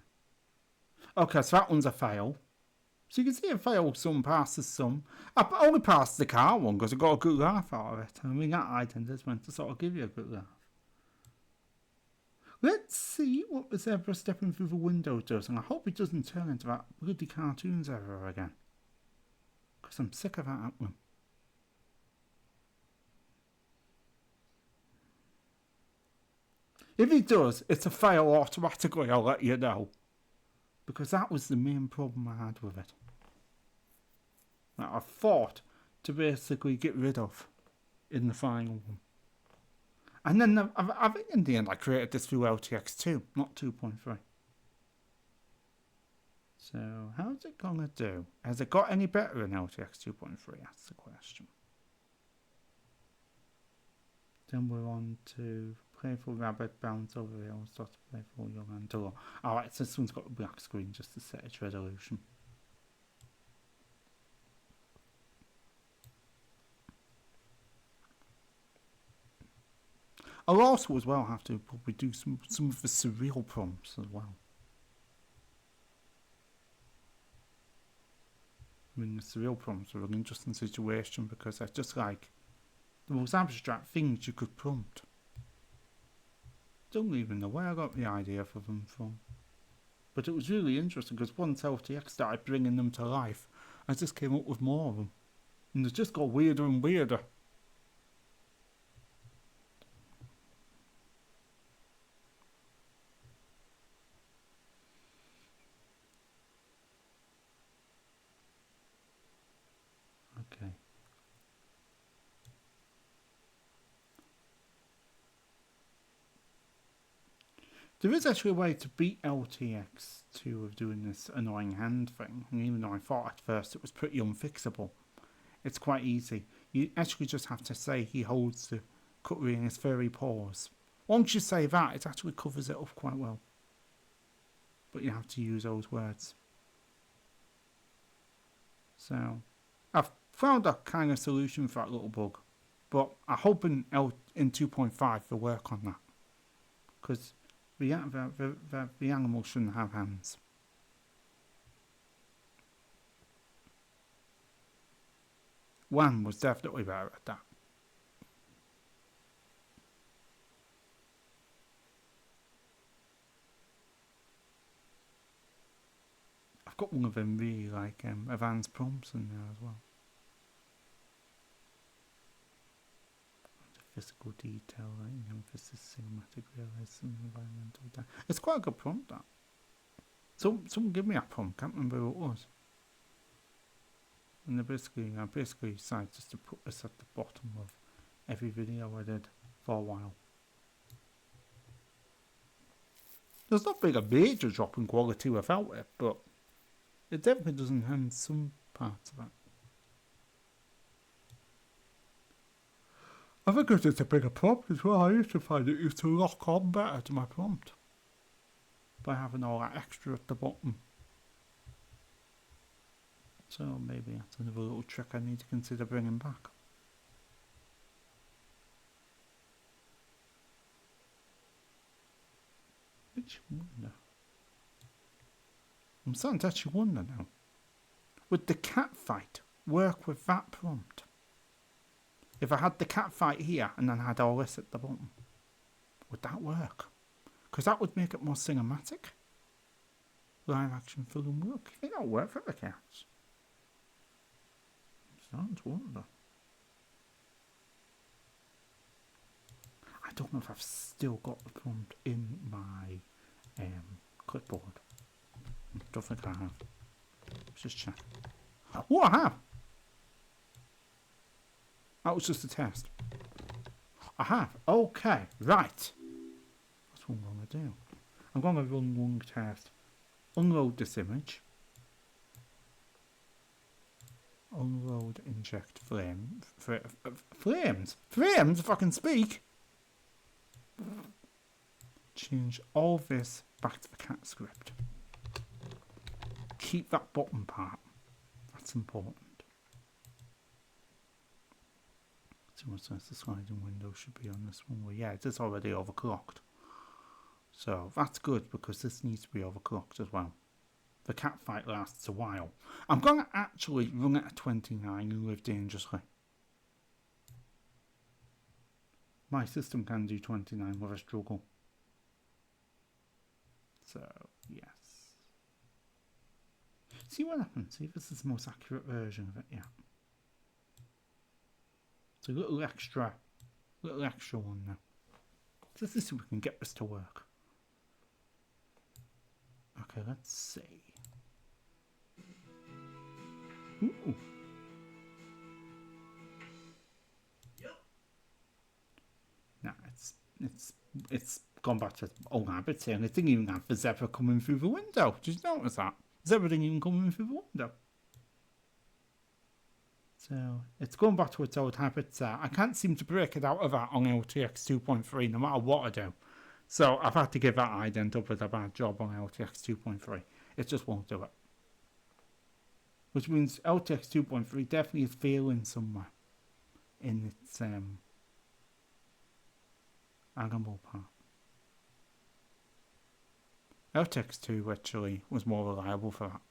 Okay, so that one's a fail. So you can see it failed some passes some. I only passed the car one because I got a good laugh out of it. I mean, that item is meant to sort of give you a good laugh. Let's see what the zebra stepping through the window does, and I hope it doesn't turn into that bloody cartoon zebra again. Because I'm sick of that happening. If it does, it's a fail automatically, I'll let you know. Because that was the main problem I had with it. That I thought to basically get rid of in the final one. And then I think in the end I created this through LTX2, not 2.3. So how's it gonna do? Has it got any better in LTX 2.3? That's the question. Then we're on to playful rabbit bounce over the hills, start to playful young antelope. Alright, so this one's got a black screen just to set its resolution. I'll also as well have to probably do some of the surreal prompts as well. I mean, the surreal prompts are an interesting situation because they're just like the most abstract things you could prompt. Don't even know where I got the idea for them from. But it was really interesting because once LTX started bringing them to life, I just came up with more of them. And it just got weirder and weirder. Okay. There is actually a way to beat LTX2 of doing this annoying hand thing, and even though I thought at first it was pretty unfixable, it's quite easy. You actually just have to say he holds the cutlery in his furry paws. Once you say that, it actually covers it up quite well. But you have to use those words. So, I've found a kind of solution for that little bug, but I hope in 2.5 they'll work on that. Because the animals shouldn't have hands. One was definitely better at that. I've got one of them really like advanced prompts in there as well. The physical detail, like emphasis, cinematic realism, environmental design. It's quite a good prompt, that. Someone give me a prompt, can't remember who it was. And I basically decided just to put this at the bottom of every video I did for a while. There's not been a major drop in quality without it, but it definitely does enhance some parts of it. I think if it's a bigger prompt as well, I used to find it used to lock on better to my prompt by having all that extra at the bottom. So maybe that's another little trick I need to consider bringing back. Which wonder. I'm starting to actually wonder now. Would the cat fight work with that prompt? If I had the cat fight here and then had all this at the bottom, would that work? Because that would make it more cinematic. Live action film work. You think that'll work for the cats? I'm starting to wonder. I don't know if I've still got the prompt in my clipboard. Don't think I have. Let's just check. Oh, I have! That was just a test. I have. Okay, right. That's what I'm going to do. I'm going to run one test. Unload this image. Unload, inject flame. Flames? Flames, if I can speak! Change all this back to the cat script. Keep that bottom part. That's important. So what says the sliding window should be on this one? Well, yeah, it is already overclocked. So that's good because this needs to be overclocked as well. The cat fight lasts a while. I'm going to actually run it at 29 and live dangerously. My system can do 29 with a struggle. So, yes. See what happens. See if this is the most accurate version of it. Yeah. It's a little extra one now. Let's see if we can get this to work. Okay, let's see. Ooh. Yep. Nah, it's gone back to old habits here, and it didn't even have the zebra coming through the window. Did you notice that? Zebra didn't even come in through the window. So it's going back to its old habits there. I can't seem to break it out of that on LTX 2.3 no matter what I do. So I've had to give that ident up as a bad job on LTX 2.3. It just won't do it. Which means LTX 2.3 definitely is failing somewhere in its animal part. LTX 2 actually was more reliable for that.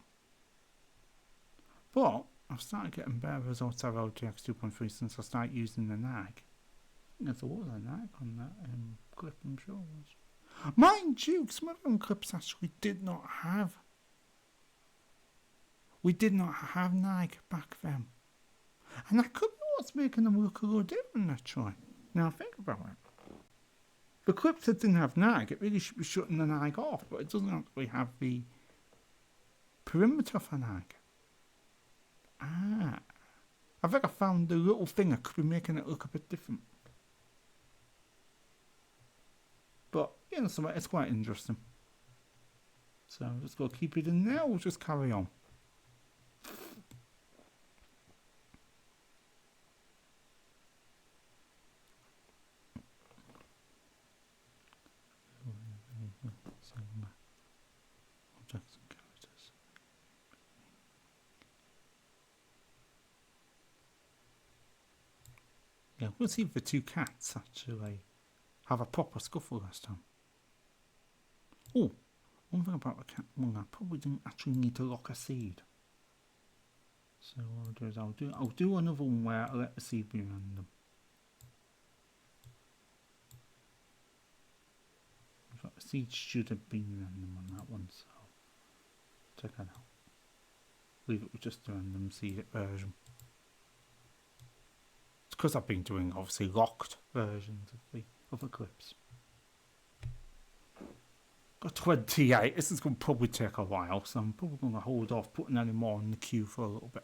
But I've started getting better results out of LTX 2.3 since I started using the nag. There's a lot of nag on that clip, I'm sure it was. Mind you, some of them clips actually did not have. We did not have nag back then. And that could be what's making them look a little different actually. Now think about it. The clips that didn't have nag, it really should be shutting the nag off, but it doesn't actually have the perimeter for nag. Ah. I think I found the little thing that could be making it look a bit different. But, you know, it's quite interesting. So I'm just going to keep it in there, we'll just carry on. Objects and characters. Yeah, we'll see if the two cats actually have a proper scuffle this time. Oh, one thing about the cat one, I probably didn't actually need to lock a seed. So what I'll do is I'll do another one where I let the seed be random. In fact, the seed should have been random on that one, so check that out. Leave it with just the random seed version. It's because I've been doing obviously locked versions of the other clips. Got 28. This is going to probably take a while, so I'm probably going to hold off putting any more in the queue for a little bit.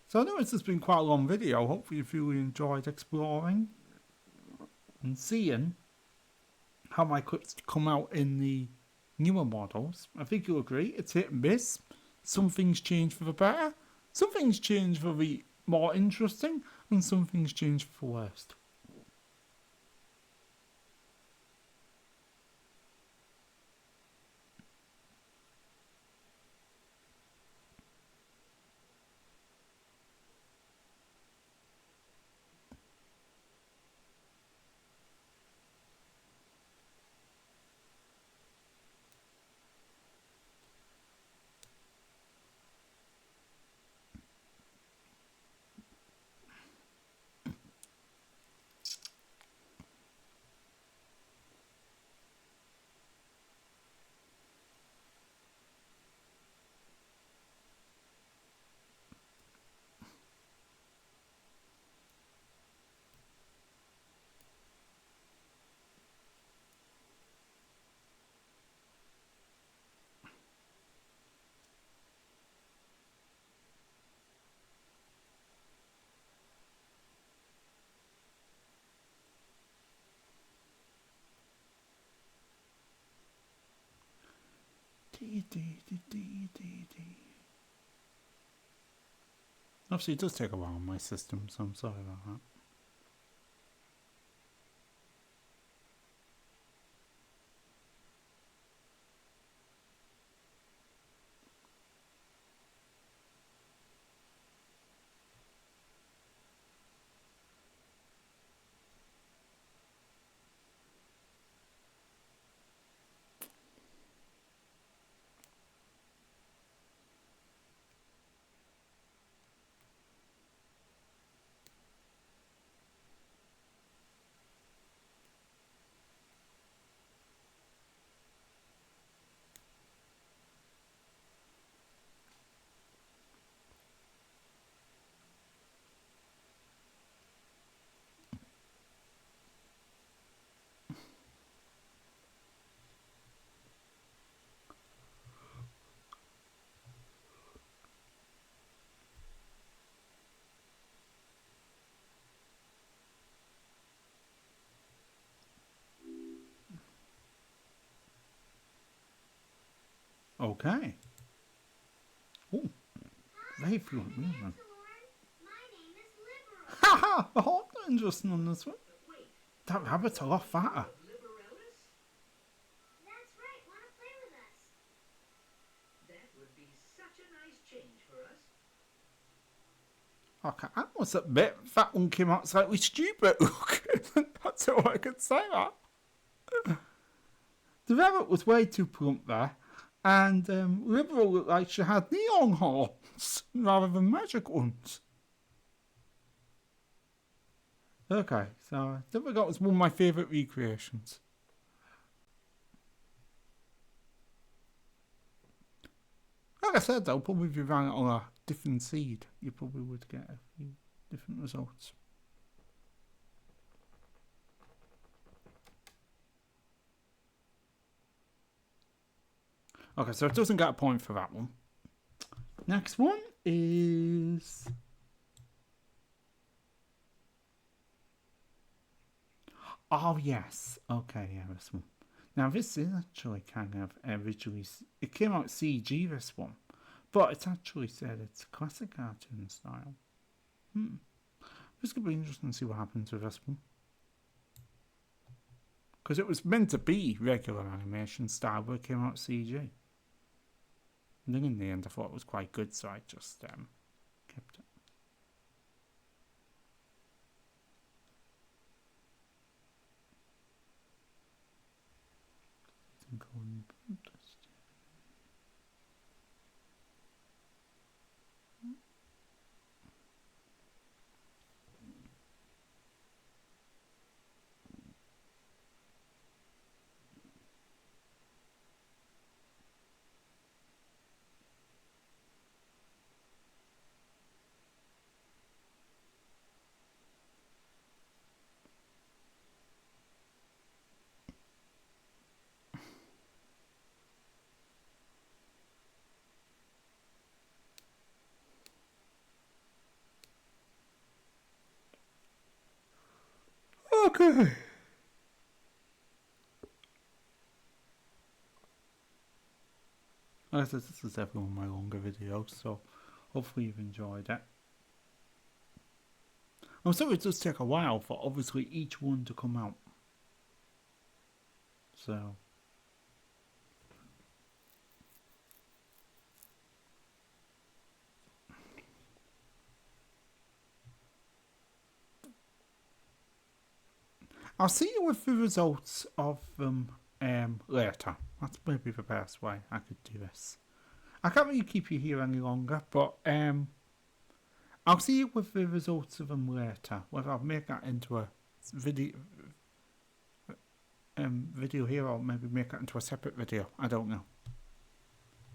So I know this has been quite a long video. Hopefully you really enjoyed exploring and seeing how my clips come out in the newer models. I think you'll agree, it's hit and miss. Some things change for the better, some things change for the more interesting, and some things change for the worst. Obviously, it does take a while on my system, so I'm sorry about that. Okay. Oh, very fluent I'm an movement. Axelorn. My name is Liberal. Haha! The hot interesting on this one. Wait, That rabbit's a lot fatter. Liberellis? That's right. Want to play with us? That would be such a nice change for us. Okay, that was a bit. That one came out slightly stupid. That's all I could say. That the rabbit was way too plump there, and Liberal looked like she had neon horns rather than magic ones. Okay, so I think that was one of my favourite recreations. Like I said, though, probably if you ran it on a different seed, you probably would get a few different results. Okay, so it doesn't get a point for that one. Next one is... Oh, yes. Okay, yeah, this one. Now, this is actually kind of originally... It came out CG, this one. But it's actually said it's classic cartoon style. This could be interesting to see what happens with this one. Because it was meant to be regular animation style, but it came out CG. And then in the end, I thought it was quite good, so I just kept it. Okay. As I said, this is every one of my longer videos, so hopefully you've enjoyed it. I'm sorry it does take a while for obviously each one to come out. So... I'll see you with the results of them later. That's maybe the best way I could do this. I can't really keep you here any longer, but I'll see you with the results of them later. Whether I'll make that into a video here or maybe make it into a separate video. I don't know.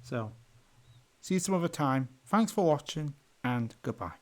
So, see you some other time. Thanks for watching and goodbye.